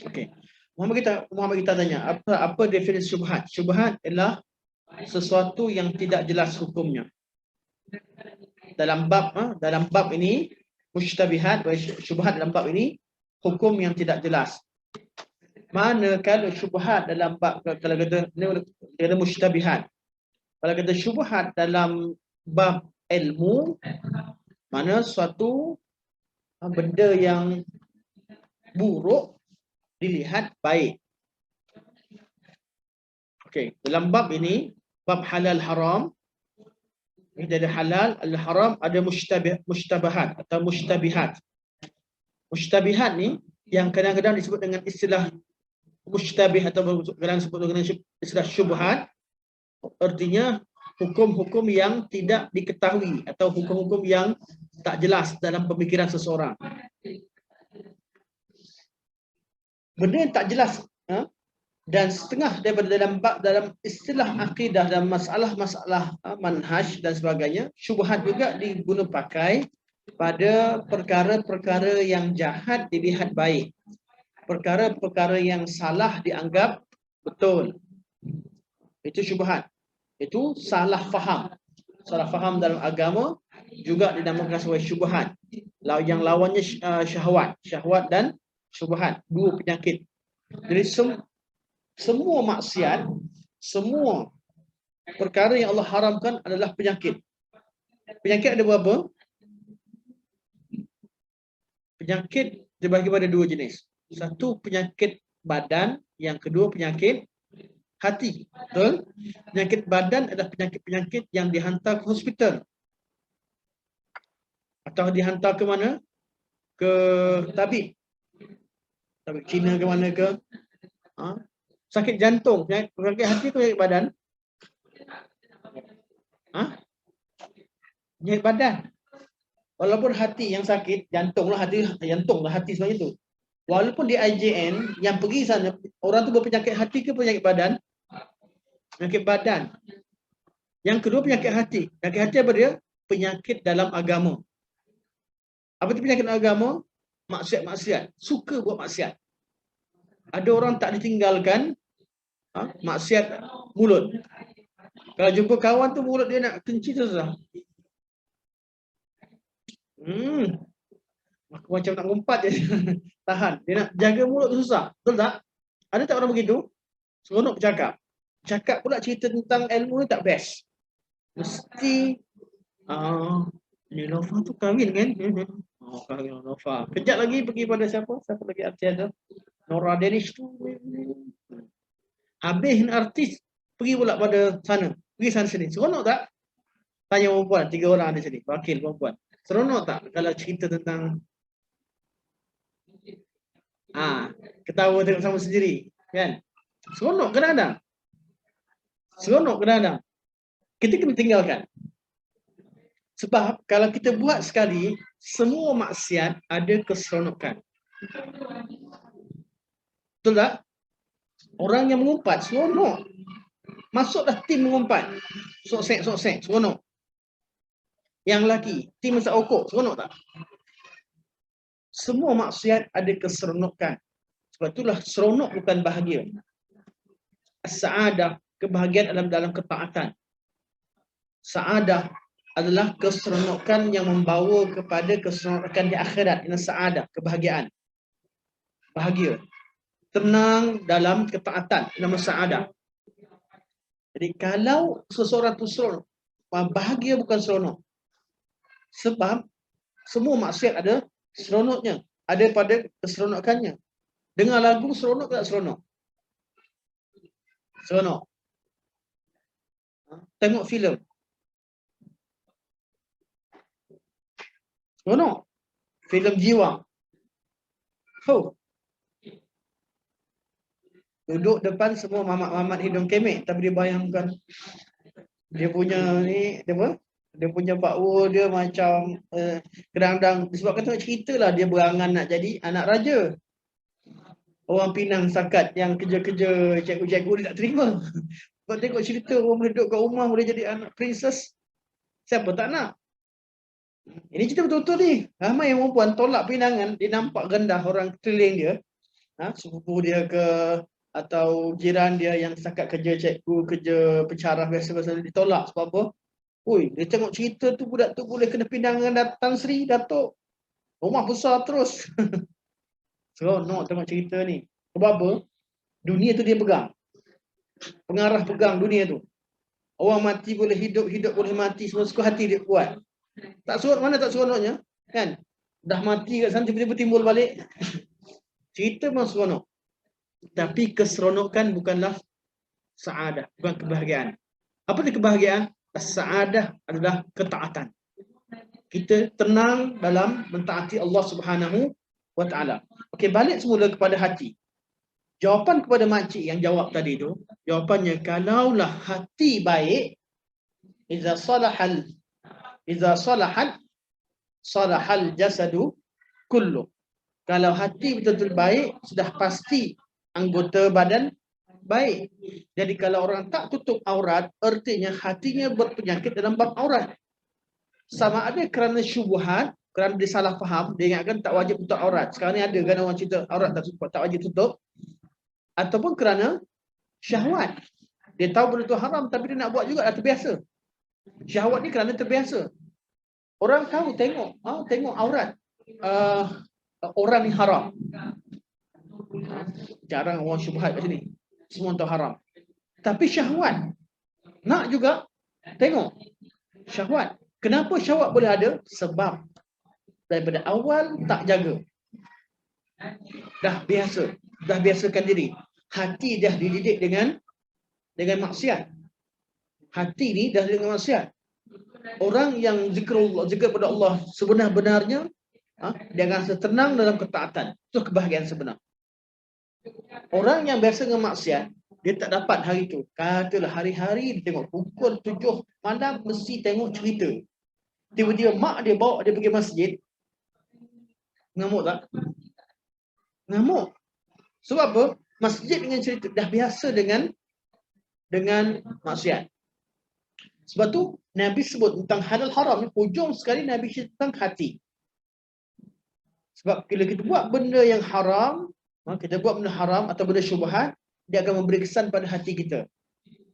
Okey. Muhammad kita tanya, apa definisi syubhat? Syubhat adalah sesuatu yang tidak jelas hukumnya. Dalam bab ini, musytabihat, syubhat dalam bab ini, hukum yang tidak jelas. Manakala syubhat dalam bab, kalau kata musytabihat, kalau kata syubhat dalam bab ilmu, mana suatu benda yang buruk dilihat baik. Okey, dalam bab ini, bab halal haram, kita ada halal, al-haram, ada mushtabahat atau mushtabihat. Mushtabihat ni yang kadang-kadang disebut dengan istilah mushtabih atau kadang disebut dengan istilah syubhat, artinya hukum-hukum yang tidak diketahui atau hukum-hukum yang tak jelas dalam pemikiran seseorang. Benda yang tak jelas, dan setengah daripada dalam istilah akidah dan masalah-masalah manhaj dan sebagainya, syubhat juga diguna pakai pada perkara-perkara yang jahat dilihat baik, perkara-perkara yang salah dianggap betul. Itu syubhat. Itu salah faham. Salah faham dalam agama juga dinamakan sebagai syubhat. Yang lawannya syahwat dan syubhat, dua penyakit. Jadi semua maksiat, semua perkara yang Allah haramkan adalah penyakit. Penyakit ada berapa? Penyakit dibagi pada dua jenis. Satu penyakit badan, yang kedua penyakit hati. Betul? Penyakit badan adalah penyakit-penyakit yang dihantar ke hospital. Atau dihantar ke mana? Ke tabib. Tabib Cina ke mana ke? Sakit jantung, penyakit hati ke penyakit badan? Penyakit badan. Walaupun hati yang sakit, jantunglah hati sebenarnya tu. Walaupun di IJN yang pergi sana, orang tu berpenyakit hati ke penyakit badan? Penyakit badan. Yang kedua penyakit hati. Penyakit hati apa dia? Penyakit dalam agama. Apa itu penyakit dalam agama? Maksiat-maksiat. Suka buat maksiat. Ada orang tak ditinggalkan maksiat mulut. Kalau jumpa kawan tu mulut dia nak kenci tu susah. Aku macam nak ngumpat je. Tahan. Dia nak jaga mulut tu susah. Betul tak? Ada tak orang begitu? Seronok bercakap. Cakap pula cerita tentang ilmu ni tak best. Mesti Nilofa tu kahwin kan? Kahwin Nilofa. Kejap lagi pergi pada siapa? Siapa lagi artis ada? Nora Danish tu. Habis artis pergi pula pada sana. Pergi sana sini. Seronok tak? Tanya perempuan. 3 orang ada sini. Wakil perempuan. Seronok tak kalau cerita tentang ketawa tengok sama sendiri. Kan? Seronok kadang-kadang. Seronok kadang-kadang. Kita kena tinggalkan. Sebab kalau kita buat sekali, semua maksiat ada keseronokan. Betul tak? Orang yang mengumpat, seronok. Masuklah tim mengumpat. Sok-sek, seronok. Yang lelaki, tim masak okok, seronok tak? Semua maksiat ada keseronokan. Sebab itulah seronok bukan bahagia. As-sa'adah, kebahagiaan dalam ketaatan. Sa'adah adalah keseronokan yang membawa kepada keseronokan di akhirat. Ini sa'adah, kebahagiaan. Bahagia. Tenang dalam ketaatan. Nama sa'adah. Jadi kalau seseorang tu seronok, bahagia bukan seronok. Sebab semua maksiat ada seronoknya. Ada pada keseronokannya. Dengar lagu seronok tak seronok? Seronok. Tengok filem. Seronok. Filem jiwa. Duduk depan semua mamat-mamat hidung kemek, tapi dia bayangkan dia punya ni, dia punya bakwo dia macam kerandang. Disebabkan tengok cerita lah dia berangan nak jadi anak raja. Orang Pinang sakat yang kerja-kerja cikgu-cikgu dia tak terima. Sebab tengok cerita orang boleh duduk kat rumah boleh jadi anak princess. Siapa tak nak? Ini cerita betul-betul ni. Ramai yang perempuan tolak pinangan, dia nampak rendah orang keliling dia. Sepupu dia ke atau jiran dia yang sakat kerja cikgu, kerja pencarah biasa-biasa ditolak. Sebab apa? Dia tengok cerita tu budak tu boleh kena pinangan Tan Sri, Datuk. Rumah besar terus. Seronok tengok cerita ni. Sebab apa? Dunia tu dia pegang. Pengarah pegang dunia tu. Orang mati boleh hidup, hidup boleh mati. Semua suka hati dia buat. Tak seronok, mana tak seronoknya? Kan? Dah mati kat sana tiba-tiba timbul balik. Cerita memang seronok. Tapi keseronokan bukanlah sa'adah, bukan kebahagiaan. Apa itu kebahagiaan? Sa'adah adalah ketaatan. Kita tenang dalam mentaati Allah Subhanahu wa ta'ala. Okey, balik semula kepada hati. Jawapan kepada makcik yang jawab tadi tu, jawapannya kalaulah hati baik, iza salahal jasadu kullu. Kalau hati betul-betul baik, sudah pasti anggota badan baik. Jadi kalau orang tak tutup aurat, artinya hatinya berpenyakit dalam bab aurat. Sama ada kerana syubhat, kerana dia salah faham, dia ingatkan tak wajib tutup aurat. Sekarang ni ada kan orang cerita aurat tak wajib tutup. Ataupun kerana syahwat. Dia tahu benda tu haram tapi dia nak buat juga, dah terbiasa. Syahwat ni kerana terbiasa. Orang tahu tengok aurat orang ni haram. Jarang orang syubhat kat sini. Semua tahu haram. Tapi syahwat. Nak juga tengok. Syahwat. Kenapa syahwat boleh ada? Sebab daripada awal tak jaga. Dah biasakan diri. Hati dah dididik dengan maksiat. Hati ni dah dengan maksiat. Orang yang zikir pada Allah sebenar-benarnya, dia akan rasa tenang dalam ketaatan. Itu kebahagiaan sebenar. Orang yang biasa dengan maksiat, dia tak dapat hari tu. Katalah hari-hari dia tengok pukul 7 malam mesti tengok cerita. Tiba-tiba mak dia bawa dia pergi masjid. Ngamuk tak? Ngamuk. Sebab apa? Masjid dengan cerita dah biasa dengan maksiat. Sebab tu Nabi sebut tentang halal haram ni, hujung sekali Nabi cerita tentang hati. Sebab bila kita buat benda yang haram, kita buat benda haram atau benda syubhat, dia akan memberi kesan pada hati kita.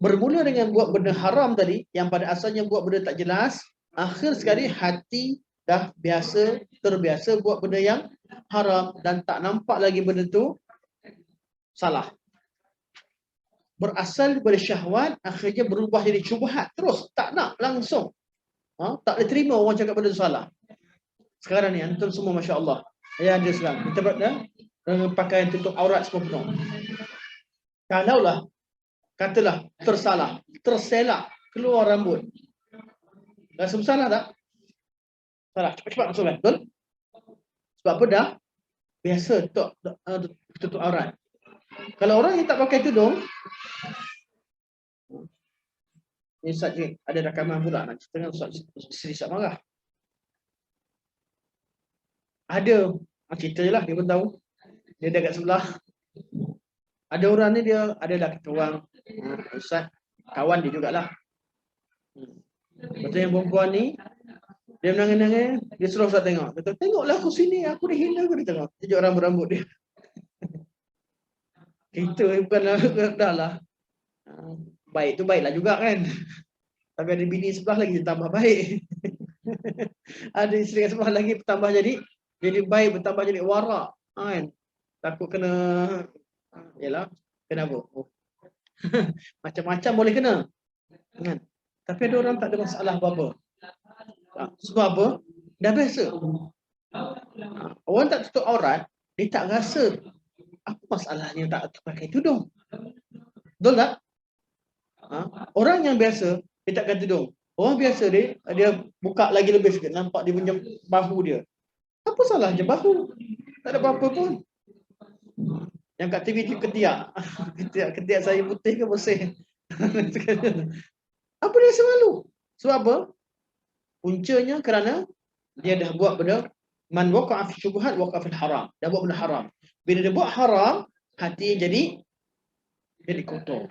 bermula dengan buat benda haram tadi, yang pada asalnya buat benda tak jelas, akhir sekali hati dah terbiasa buat benda yang haram dan tak nampak lagi benda tu salah. Berasal daripada syahwat, akhirnya berubah jadi syubhat terus, tak nak langsung. Tak boleh terima orang cakap benda tu salah. Sekarang ni antum semua masya-Allah, ya ada sekarang kita buat dah pakaian tutup aurat semua penuh. Kalaulah katalah terselak keluar rambut, rasa bersalah tak? Salah, cepat-cepat masuk kan? Betul? Sebab apa dah? Biasa tutup aurat. Kalau orang yang tak pakai tudung, ni Ustaz ni ada rakaman pula nak cerita dengan Ustaz Seri Ustaz marah. Ada, cerita je lah, dia pun tahu. Dia dah kat sebelah. Ada orang ni dia adalah ketua Ustaz, kawan dia jugalah. Betul yang perempuan ni, dia menangis-nangis, dia suruh Ustaz tengok. Dia kata, tengoklah aku sini, aku dihina aku, dia tengok. Tunjuk rambut-rambut dia. Kita bukanlah dah lah. Baik tu baiklah juga kan. Tapi ada bini sebelah lagi dia tambah baik. Ada isteri sebelah lagi bertambah jadi baik, bertambah jadi warak. Kan? Takut kena yalah, kena apa? Macam-macam boleh kena. Kan? Tapi ada orang tak ada masalah apa-apa. Sebab apa? Dah biasa. Orang tak tutup aurat, dia tak rasa apa masalahnya tak pakai tudung. Betul tak? Orang yang biasa, dia takkan tudung. Orang biasa dia buka lagi lebih sikit, nampak dia punya bahu dia. Apa salahnya bahu? Tak ada apa-apa pun. Yang kat TV tu ketiak. Ketiak saya putih ke bersih? Apa dia rasa malu? Sebab apa? Puncanya kerana dia dah buat benda man waqa'a fi syubhat waqa'a fil haram. Dah buat benda haram. Bila dia buat haram, hati jadi kotor.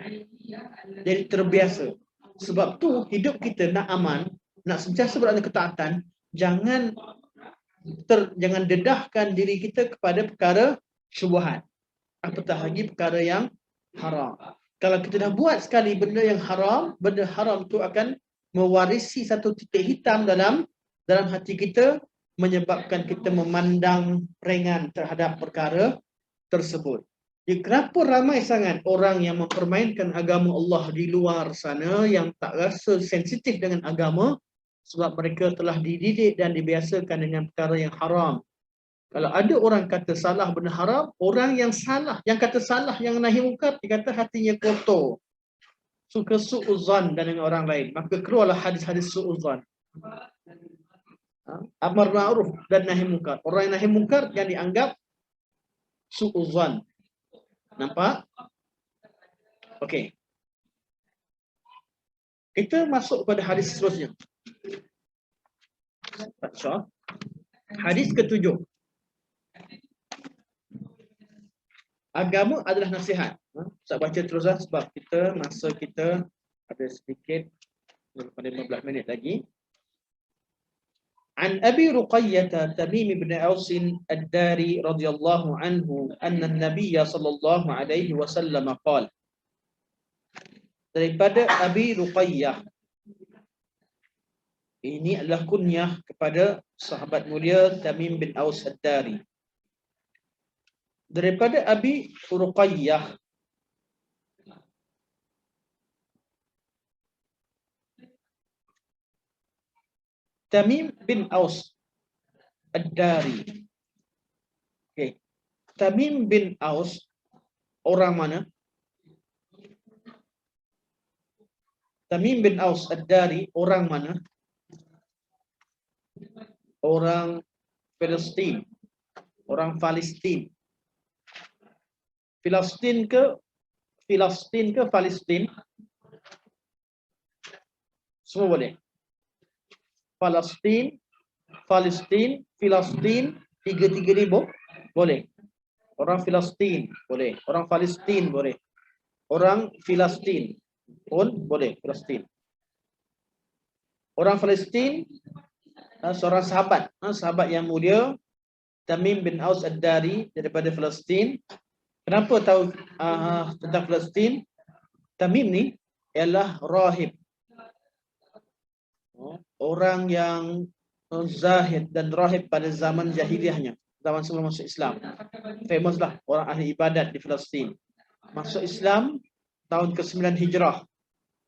Jadi terbiasa. Sebab tu hidup kita nak aman, nak sentiasa berada ketaatan, jangan dedahkan diri kita kepada perkara syubhat. Apatah lagi perkara yang haram. Kalau kita dah buat sekali benda yang haram, benda haram tu akan mewarisi satu titik hitam dalam hati kita, menyebabkan kita memandang ringan terhadap perkara tersebut. Jadi kenapa ramai sangat orang yang mempermainkan agama Allah di luar sana yang tak rasa sensitif dengan agama? Sebab mereka telah dididik dan dibiasakan dengan perkara yang haram. Kalau ada orang kata salah benda haram, orang yang salah, yang kata salah, yang nahi mungkar, dia kata hatinya kotor. Suka su'uzan dan dengan orang lain. Maka keluarlah hadis-hadis su'uzan. Amar ma'ruf dan nahi mungkar. Orang yang nahi mungkar yang dianggap su'uzan. Nampak? Okey. Kita masuk kepada hadis seterusnya. Hadis ke-7. Agama adalah nasihat. Saya baca terus lah sebab masa kita ada sedikit, pada 15 minit lagi. An Abi Ruqayyah Tamim bin Aus ad-Dari radhiyallahu anhu anna an-nabiy sallallahu alaihi wasallam qala. Daripada Abi Ruqayyah, ini adalah kunyah kepada sahabat mulia Tamim bin Aus ad-Dari. Daripada Abi Ruqayyah, Tamim bin Aus ad-Dari. Okay. Tamim bin Aus orang mana? Tamim bin Aus ad-Dari orang mana? Orang Palestin. Orang Palestin. Palestin ke Palestin? Semua boleh. Palestin, tiga-tiga ni boleh. Orang Palestin boleh. Orang Palestin boleh. Orang Palestin pun boleh. Palestin. Orang Palestin, seorang sahabat yang mulia, Tamim bin Aus ad-Dari daripada Palestin. Kenapa tahu tentang Palestin? Tamim ni ialah rahib. Orang yang zahid dan rahib pada zaman jahiliahnya, zaman sebelum masuk Islam. Famous lah orang ahli ibadat di Palestin. Masuk Islam tahun ke-9 Hijrah.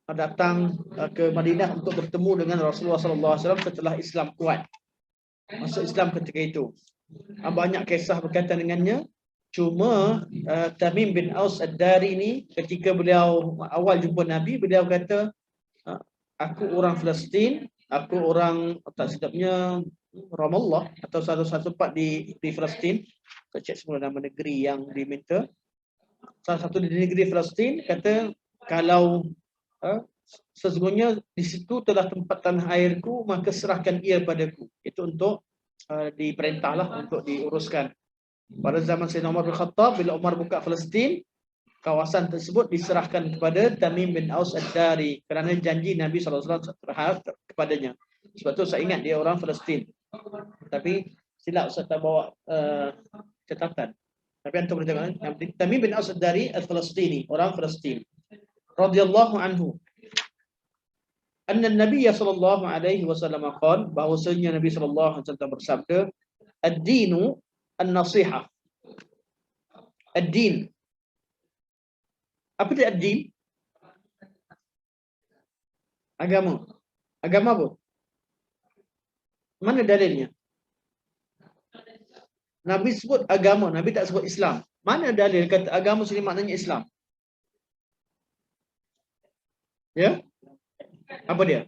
Datang ke Madinah untuk bertemu dengan Rasulullah SAW setelah Islam kuat. Masuk Islam ketika itu. Banyak kisah berkaitan dengannya. Cuma Tamim bin Aus Ad-Dari ni ketika beliau awal jumpa Nabi, beliau kata, aku orang Palestin, aku orang tak sedapnya Ramallah atau satu tempat di Palestin. Saya cek semula nama negeri yang diminta. Salah satu di negeri Palestin kata, kalau sesungguhnya di situ telah tempat tanah airku, maka serahkan ia padaku. Itu untuk diperintahlah untuk diuruskan. Pada zaman Sayyidina Umar bin Khattab, bila Umar buka Palestin, kawasan tersebut diserahkan kepada Tamim bin Aus Ad-Dari kerana janji Nabi SAW kepadanya. Sebab tu saya ingat dia orang Palestin. Tapi silap Ustaz tak bawa catatan. Tapi antum boleh tengok. Tamim bin Aus Ad-Dari Al-Falastini, orang Palestin. Radhiyallahu anhu. Anna Nabi sallallahu alaihi wasallam qala, bahwasanya Nabi sallallahu alaihi wasallam bersabda, ad-dinu an-nasihah. Ad-din. Apa dia ad-din? Agama. Agama apa? Mana dalilnya? Nabi sebut agama, Nabi tak sebut Islam. Mana dalil kata agama sini maknanya Islam? Ya? Apa dia?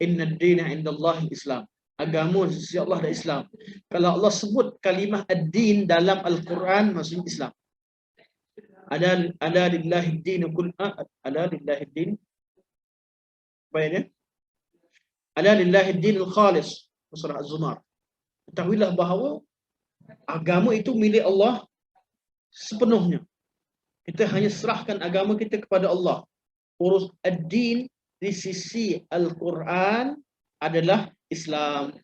Inna ad-dina indallahi Islam. Agama di sisi Allah adalah Islam. Kalau Allah sebut kalimah ad-din dalam Al-Quran, maksudnya Islam. Ala lillahi ad-din ala lillahi ad-din. Apa dia? Ala lillahi ad-din al-khalis. Surah Az-Zumar. Ketahuilah bahawa agama itu milik Allah sepenuhnya. Kita hanya serahkan agama kita kepada Allah. Urus ad-din di sisi Al-Quran adalah Islam.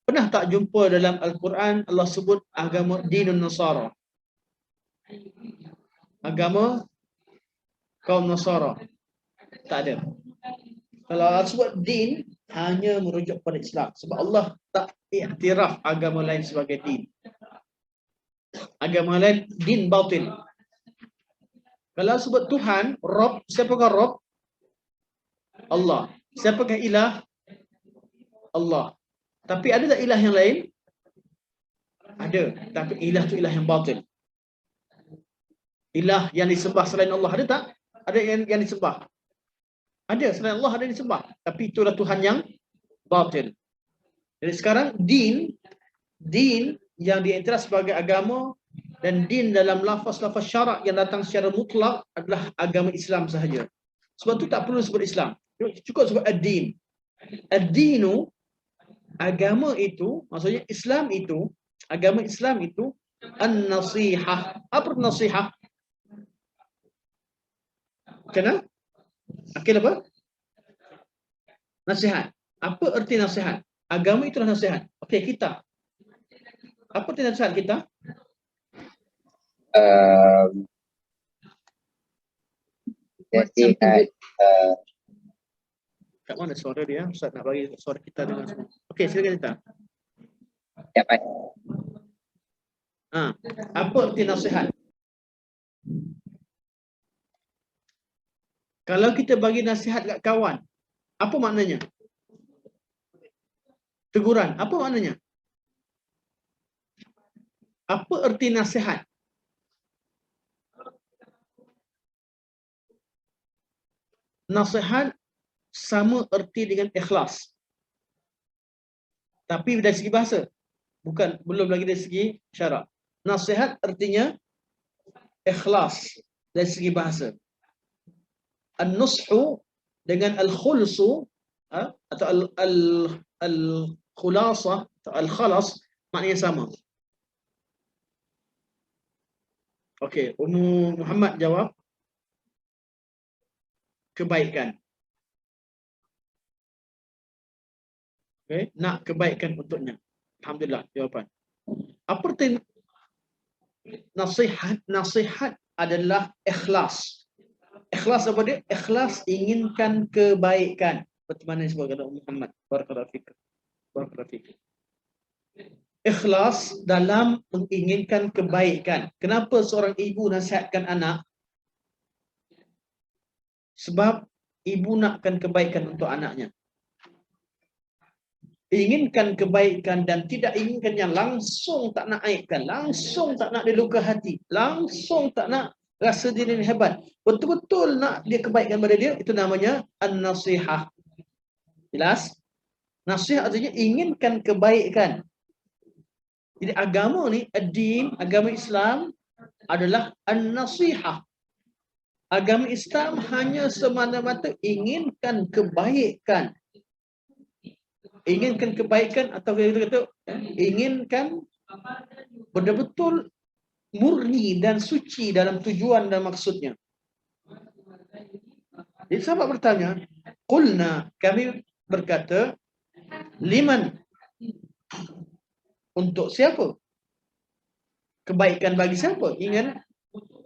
Pernah tak jumpa dalam Al-Quran Allah sebut agama dinun Nasara? Agama kaum Nasara. Tak ada. Kalau Allah sebut din, hanya merujuk pada Islam. Sebab Allah tak iktiraf agama lain sebagai din. Agama lain, din batil. Kalau sebut Tuhan, Rabb, siapakah Rabb? Allah. Siapakah ilah? Allah. Tapi ada tak ilah yang lain? Ada. Tapi ilah tu ilah yang batil. Ilah yang disembah selain Allah ada tak? Ada yang disembah. Ada, selain Allah ada yang disembah. Tapi itulah Tuhan yang batil. Jadi sekarang din yang diiktiraf sebagai agama dan din dalam lafaz-lafaz syarak yang datang secara mutlak adalah agama Islam sahaja. Sebab tu tak perlu sebut Islam. Cukup sebut ad-din. Ad-dinu, agama itu, maksudnya Islam itu, agama Islam itu an-nasihah. Apa nasihah? Kena? Akil apa? Nasihat. Apa erti nasihat? Agama itulah nasihat. Okey, kita. Apa erti nasihat kita? Nasihat. Kat mana suara dia? Ustaz nak bagi suara kita dengan semua. Okey, silakan kita. Dapat. Apa erti nasihat? Kalau kita bagi nasihat kat kawan, apa maknanya? Teguran, apa maknanya? Apa erti nasihat? Nasihat sama erti dengan ikhlas. Tapi dari segi bahasa, belum lagi dari segi syarak. Nasihat artinya ikhlas dari segi bahasa. An-nushu dengan al-khulsu atau al-khulasah atau al-khalas maknanya sama. Okey, Ummu Muhammad jawab kebaikan. Okey, nak kebaikan untuknya. Alhamdulillah jawapan. Apa arti nasihat? Nasihat adalah ikhlas. Ikhlas apa dia? Ikhlas inginkan kebaikan. Seperti mana yang disebutkan oleh Muhammad. Barakallahu fiik. Barakallahu fiik. Ikhlas dalam menginginkan kebaikan. Kenapa seorang ibu nasihatkan anak? Sebab ibu nakkan kebaikan untuk anaknya. Inginkan kebaikan dan tidak inginkan yang langsung tak nak aibkan, langsung tak nak dia luka hati, langsung tak nak rasa dia ni hebat. Betul-betul nak dia kebaikan pada dia, itu namanya an-nasihah. Jelas? Nasihat artinya inginkan kebaikan. Jadi agama ni, ad-din, agama Islam adalah an-nasihah. Agama Islam hanya semata-mata inginkan kebaikan. Inginkan kebaikan atau kita kata inginkan betul-betul murni dan suci dalam tujuan dan maksudnya. Jadi sahabat bertanya, qulna, kami berkata, liman, untuk siapa? Kebaikan bagi siapa? Ingat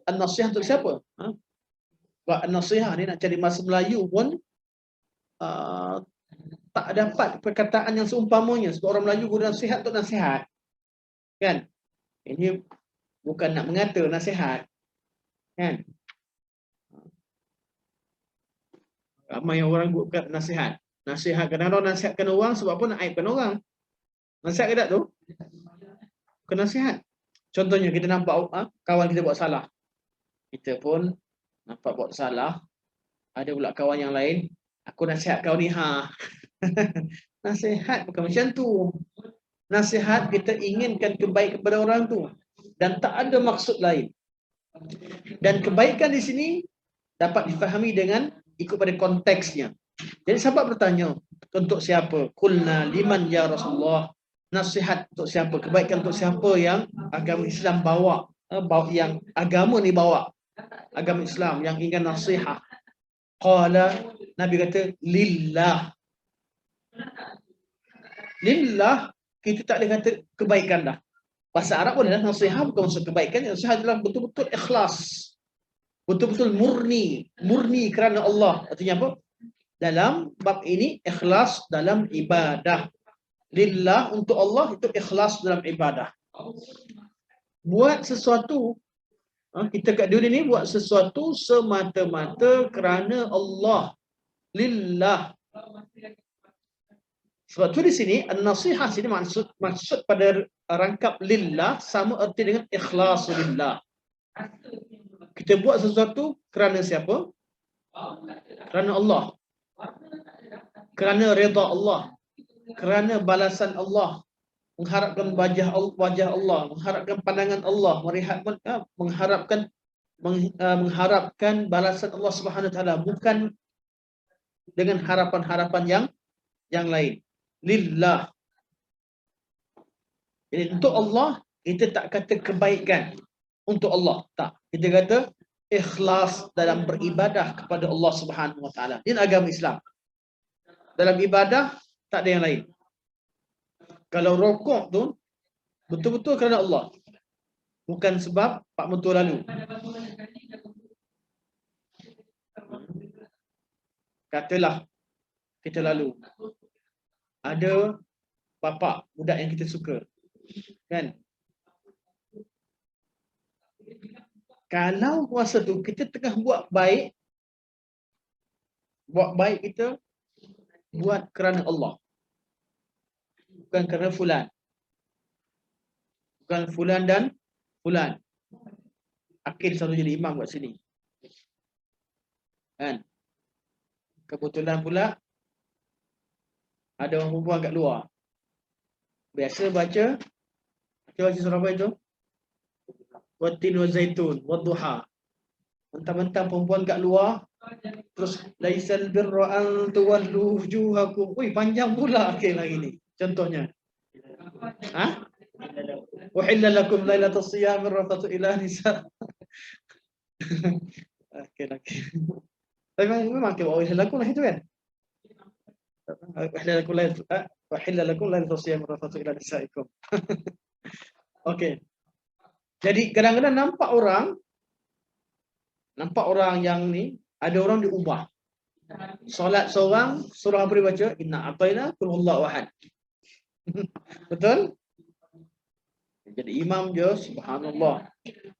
an-nasihat untuk siapa? An-nasihat ni nak cari bahasa Melayu pun tak dapat perkataan yang seumpamanya. Sebab orang Melayu guna nasihat untuk nasihat. Kan? Ini bukan nak mengata nasihat. Kan? Ramai orang buat nasihat. Nasihat kadang-kadang nasihatkan orang sebab apa nak aibkan orang. Nasihat ke tak tu? Bukan nasihat. Contohnya kita nampak kawan kita buat salah. Kita pun nampak buat salah. Ada pula kawan yang lain. Aku nasihat kau ni Nasihat bukan macam tu. Nasihat kita inginkan kebaikan kepada orang tu dan tak ada maksud lain. Dan kebaikan di sini dapat difahami dengan ikut pada konteksnya. Jadi sahabat bertanya, untuk siapa? Qulna liman ya Rasulullah. Nasihat untuk siapa? Kebaikan untuk siapa yang agama Islam bawa? Yang agama ni bawa. Agama Islam yang ingin nasihat. Qala, Nabi kata lillah. Lillah, kita tak boleh kata kebaikan dah. Bahasa Arab pun adalah nasihat bukan maksud kebaikan. Nasihat adalah betul-betul ikhlas. Betul-betul murni. Murni kerana Allah. Artinya apa? Dalam bab ini, ikhlas dalam ibadah. Lillah, untuk Allah, itu ikhlas dalam ibadah. Buat sesuatu, kita kat dunia ni buat sesuatu semata-mata kerana Allah. Lillah. Sebab tu di sini an-nasihah sini maksud pada rangkap lillah sama erti dengan ikhlas lillah. Kita buat sesuatu kerana siapa? Kerana Allah. Kerana redha Allah. Kerana balasan Allah. Mengharapkan wajah Allah, mengharapkan pandangan Allah, mengharapkan balasan Allah Subhanahu Wa Taala, bukan dengan harapan-harapan yang lain. Lillah. Jadi untuk Allah, kita tak kata kebaikan untuk Allah. Tak. Kita kata ikhlas dalam beribadah kepada Allah Subhanahu Wa Taala. Ini agama Islam. Dalam ibadah, tak ada yang lain. Kalau rokok tu, betul-betul kerana Allah. Bukan sebab Pak Mentua lalu. Katalah, kita lalu. Ada bapa budak yang kita suka, kan? Kalau masa tu kita tengah buat baik kita buat kerana Allah, bukan kerana fulan, bukan fulan dan fulan. Akil selalu jadi imam kat sini, kan? Kebetulan pula ada orang perempuan kat luar. Biasa baca surah apa itu? Wattin wa zaitun wa duha. Mentang-mentang perempuan kat luar, terus laisal birra an tuwallu wujuhakum. Ui, panjang pula akhir lagi ni. Contohnya. Uhilla lakum lailatul siyam rafathu ila nisa. Okey. Tapi memang ke uhilla lakum lah itu kan? Uhilla lakum lailatul siyam rafathu ila nisaikum. Okey. Jadi kadang-kadang nampak orang nampak orang yang ni, ada orang diubah. Solat seorang, surah apa dia baca? Inna a'tayna qul huwallahu ahad. Betul? Jadi imam je, subhanallah.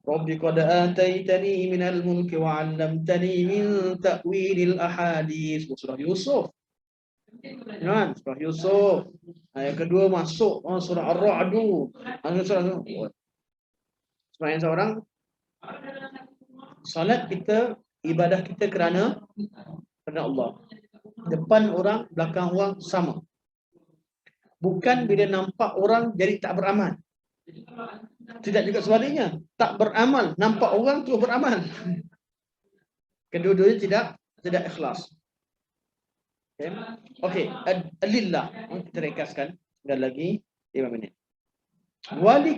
Rabbi qad ataitani minal mulki wa 'allamtani min ta'wilil ahadits. Surah Yusuf. Kan? Surah Yusuf. Ayat kedua masuk surah Ar-Ra'd. Surah yang seorang salat kita, ibadah kita kerana Allah. Depan orang, belakang orang sama. Bukan bila nampak orang jadi tak beramal. Tidak juga sebaliknya. Tak beramal, nampak orang terus beramal. Kedua-duanya tidak ikhlas. Okey, adillah. Kita rekaskan sekali lagi 5 minit. Wali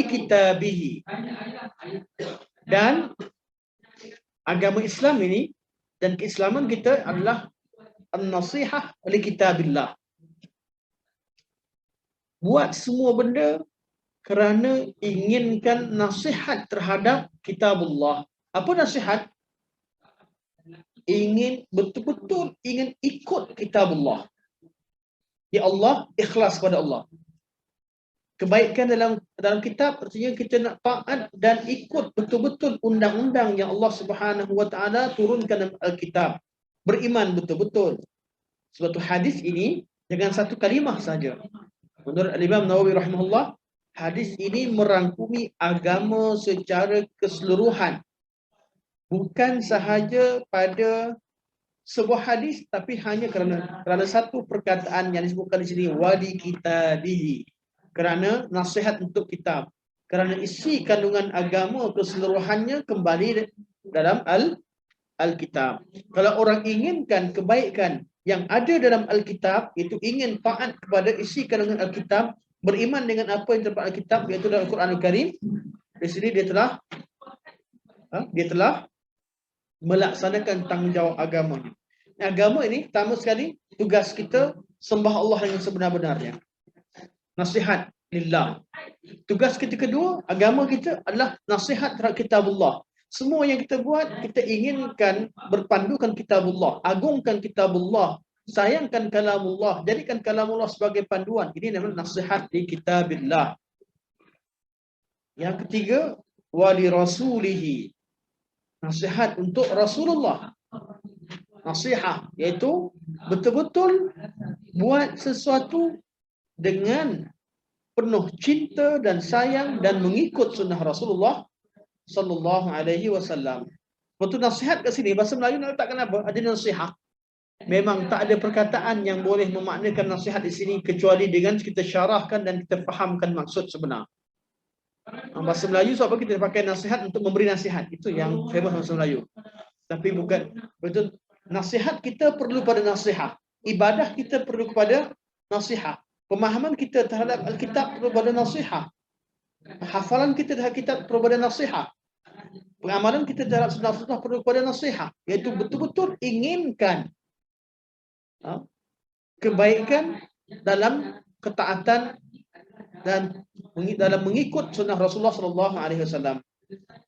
kitabihi. Dan agama Islam ini dan keislaman kita adalah an-nasihah li kitabillah. Buat semua benda kerana inginkan nasihat terhadap kitabullah. Apa nasihat? Betul-betul ingin ikut kitabullah. Ya Allah, ikhlas pada Allah. Kebaikan dalam kitab artinya kita nak taat dan ikut betul-betul undang-undang yang Allah Subhanahu wa taala turunkan dalam Al-Kitab. Beriman betul-betul. Suatu hadis ini dengan satu kalimah saja. Menurut Imam Nawawi rahimahullah, hadis ini merangkumi agama secara keseluruhan. Bukan sahaja pada sebuah hadis, tapi hanya kerana satu perkataan yang disebutkan di sini, wali kitabihi, kerana nasihat untuk kitab, kerana isi kandungan agama keseluruhannya kembali dalam Al-Kitab. Kalau orang inginkan kebaikan yang ada dalam Al-Kitab, itu ingin taat kepada isi kandungan Al-Kitab, beriman dengan apa yang terdapat Al-Kitab, iaitu dalam Al-Quran Al-Karim, di sini dia telah melaksanakan tanggungjawab agamanya. Agama ini, pertama sekali, tugas kita sembah Allah dengan sebenar-benarnya. Nasihat lillah. Tugas kita kedua, agama kita adalah nasihat terhadap kitabullah. Semua yang kita buat, kita inginkan berpandukan kitabullah, agungkan kitabullah, sayangkan kalamullah, jadikan kalamullah sebagai panduan. Ini namanya nasihat di kitabillah. Yang ketiga, wali rasulihi. Nasihat untuk Rasulullah. Nasihat, iaitu betul-betul buat sesuatu dengan penuh cinta dan sayang dan mengikut sunnah Rasulullah sallallahu alaihi wasallam. Betul nasihat kat sini bahasa Melayu nak letakkan apa? Ada nasihat. Memang tak ada perkataan yang boleh memaknakan nasihat di sini kecuali dengan kita syarahkan dan kita fahamkan maksud sebenar. Bahasa Melayu sebab kita pakai nasihat untuk memberi nasihat. Itu yang famous bahasa Melayu. Tapi bukan betul. Nasihat kita perlu pada nasihat. Ibadah kita perlu kepada nasihat. Pemahaman kita terhadap Alkitab perlu pada nasihat. Hafalan kita terhadap kitab perlu pada nasihat. Pengamalan kita terhadap sunnah perlu kepada nasihat. Iaitu betul-betul inginkan kebaikan dalam ketaatan dan dalam mengikut sunnah Rasulullah sallallahu alaihi wasallam.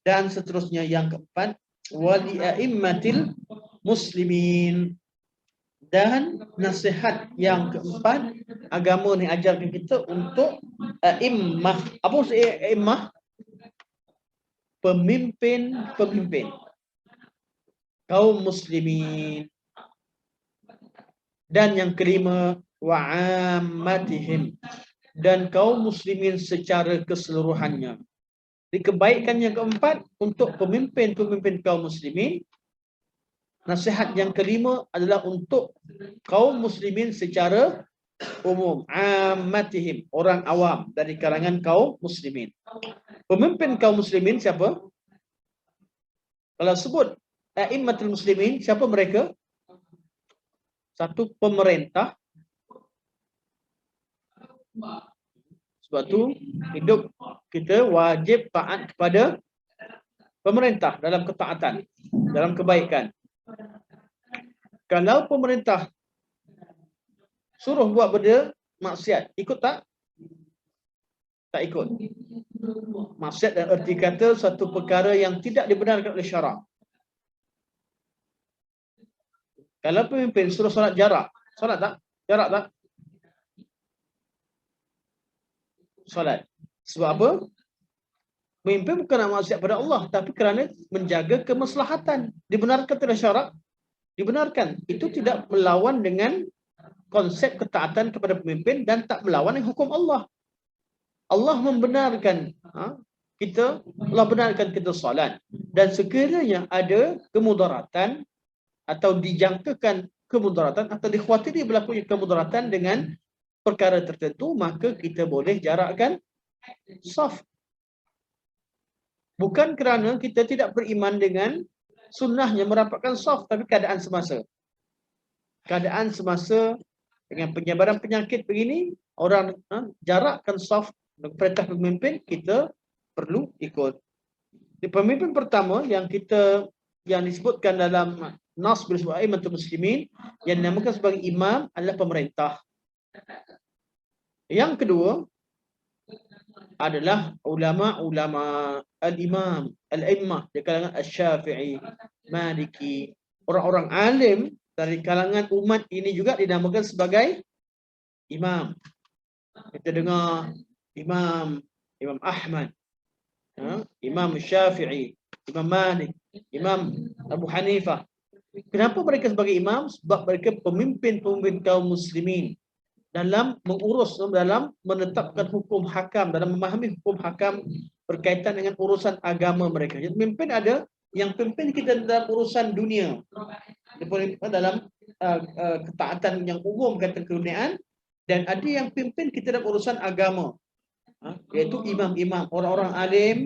Dan seterusnya yang keempat, wali a'immatil muslimin. Dan nasihat yang keempat, agama ni ajarkan kita untuk a'immah. Apa maksud a'immah? Pemimpin-pemimpin kaum muslimin. Dan yang kelima, wa'ammatihim. Dan kaum muslimin secara keseluruhannya. Di kebaikan yang keempat untuk pemimpin-pemimpin kaum muslimin. Nasihat yang kelima adalah untuk kaum muslimin secara umum. Ammatihim, orang awam dari kalangan kaum muslimin. Pemimpin kaum muslimin siapa? Kalau sebut a'immatul muslimin, siapa mereka? Satu, pemerintah. Sebab tu hidup kita wajib taat kepada pemerintah dalam ketaatan, dalam kebaikan. Kalau pemerintah suruh buat benda maksiat, ikut tak? tak ikut. Maksiat dan erti kata satu perkara yang tidak dibenarkan oleh syarak. Kalau pemimpin suruh solat jarak, solat tak? Jarak tak? Solat. Sebab apa? Pemimpin bukan nak maksiat pada Allah, tapi kerana menjaga kemaslahatan. Dibenarkan oleh syarak, dibenarkan. Itu tidak melawan dengan konsep ketaatan kepada pemimpin dan tak melawan dengan hukum Allah. Allah membenarkan Allah benarkan kita solat, dan sekiranya ada kemudaratan atau dijangkakan kemudaratan atau dikhawatiri berlakunya kemudaratan dengan perkara tertentu, maka kita boleh jarakkan saf. Bukan kerana kita tidak beriman dengan sunnahnya merapatkan saf, tapi keadaan semasa. Keadaan semasa dengan penyebaran penyakit begini, orang jarakkan saf perintah pemimpin, kita perlu ikut. Di pemimpin pertama yang disebutkan dalam Nas bersebut Aimatul Muslimin, yang dinamakan sebagai imam adalah pemerintah. Yang kedua adalah ulama-ulama al-imam, al-immah di kalangan Asy-Syafi'i, Maliki. Orang-orang alim dari kalangan umat ini juga dinamakan sebagai imam. Kita dengar Imam Ahmad, Imam Syafi'i, Imam Malik, Imam Abu Hanifah. Kenapa mereka sebagai imam? Sebab mereka pemimpin-pemimpin kaum muslimin dalam mengurus, dalam menetapkan hukum hakam, dalam memahami hukum hakam berkaitan dengan urusan agama mereka. Jadi pemimpin ada yang pimpin kita dalam urusan dunia, dalam ketaatan yang umum kata keduniaan, dan ada yang pimpin kita dalam urusan agama, iaitu imam-imam, orang-orang alim.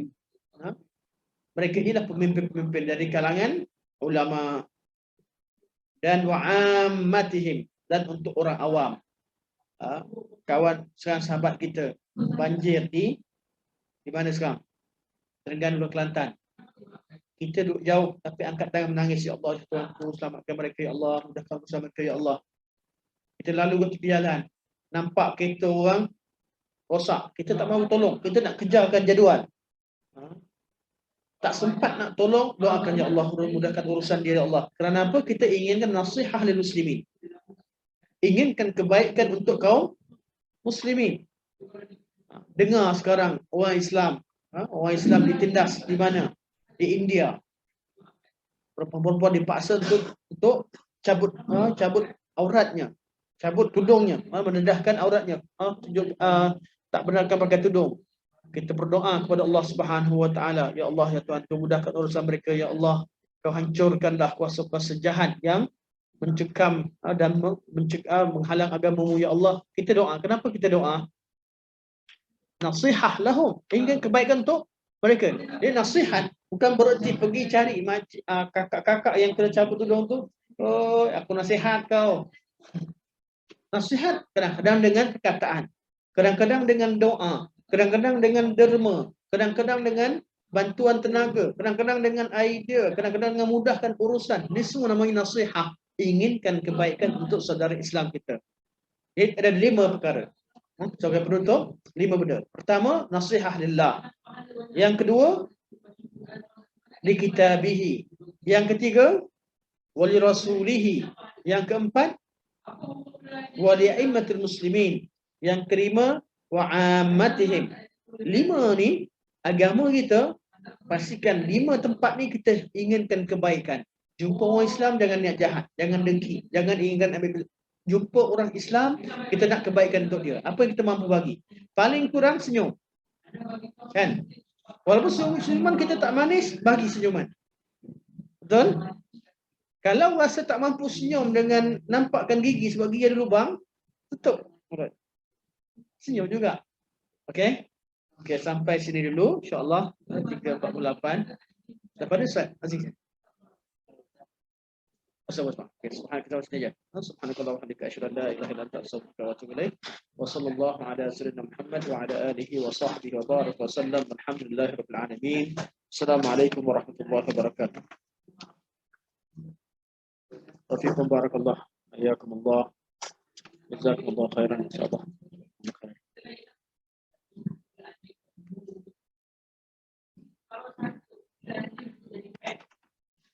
Mereka inilah pemimpin-pemimpin dari kalangan ulama dan wa'ammatihim, dan untuk orang awam. Kawan sekarang sahabat kita banjir di mana sekarang? Terengganu, Kelantan. Kita duduk jauh tapi angkat tangan menangis, ya Allah, Tuhanku selamatkan mereka, ya Allah, mudahkan usaha mereka, ya Allah. Kita lalu ke tepi jalan, nampak kereta orang rosak, kita tak mahu tolong, kita nak kejarkan jadual. Tak sempat nak tolong, doakan, ya Allah, mudahkan urusan dia, ya Allah. Kerana apa? Kita inginkan nasihat lil muslimin, inginkan kebaikan untuk kaum muslimin. Dengar sekarang orang Islam ditindas di mana? Di India. Perempuan-perempuan dipaksa untuk cabut auratnya, cabut tudungnya, mendedahkan auratnya, tak benarkan pakai tudung. Kita berdoa kepada Allah Subhanahu wa taala, ya Allah, ya Tuhan, mudahkan urusan mereka, ya Allah. Kau hancurkanlah kuasa-kuasa jahat yang mencekam dan menghalang agama-Mu, ya Allah. Kita doa. Kenapa kita doa? Nasihat lahum, ingin kebaikan untuk mereka. Dia nasihat, bukan bererti pergi cari kakak-kakak yang kena cabut tudung tu. Oh, aku nasihat kau. Nasihat kadang-kadang dengan perkataan, kadang-kadang dengan doa, kadang-kadang dengan derma, kadang-kadang dengan bantuan tenaga, kadang-kadang dengan idea, kadang-kadang dengan mudahkan urusan. Ini semua namanya nasihat. Inginkan kebaikan untuk saudara Islam kita. Jadi ada 5 perkara. Sebagai penutup, 5 benda. Pertama, nasihat lillah. Yang kedua, li kitabihi. Yang ketiga, wali rasulihi. Yang keempat, wali a'immatil muslimin. Yang kelima, wa ammatihim. 5 ni agama kita, pastikan 5 tempat ni kita inginkan kebaikan. Jumpa orang Islam jangan niat jahat, jangan dengki, jangan inginkan ambil. Jumpa orang Islam, kita nak kebaikan untuk dia. Apa yang kita mampu bagi? Paling kurang senyum. Kan? Walaupun senyuman kita tak manis, bagi senyuman. Betul? Kalau rasa tak mampu senyum dengan nampakkan gigi sebab gigi ada lubang, tutup mulut. Senyum juga. Okey? Okey, sampai sini dulu. InsyaAllah 3:48. Lepas ni Ustaz Aziz. Subhanakallah wa bihamdika asyhadu an la ilaha illa anta astaghfiruka wa atubu ilaik. Wa sallallahu ala sayyidina Muhammad wa ala alihi wa sahbihi wa barik wa sallam. Alhamdulillahirabbil alamin. Assalamualaikum warahmatullahi wabarakatuh. Wafikum barakallah. Hayyakumullah. Jazakumullah khairan insyaallah.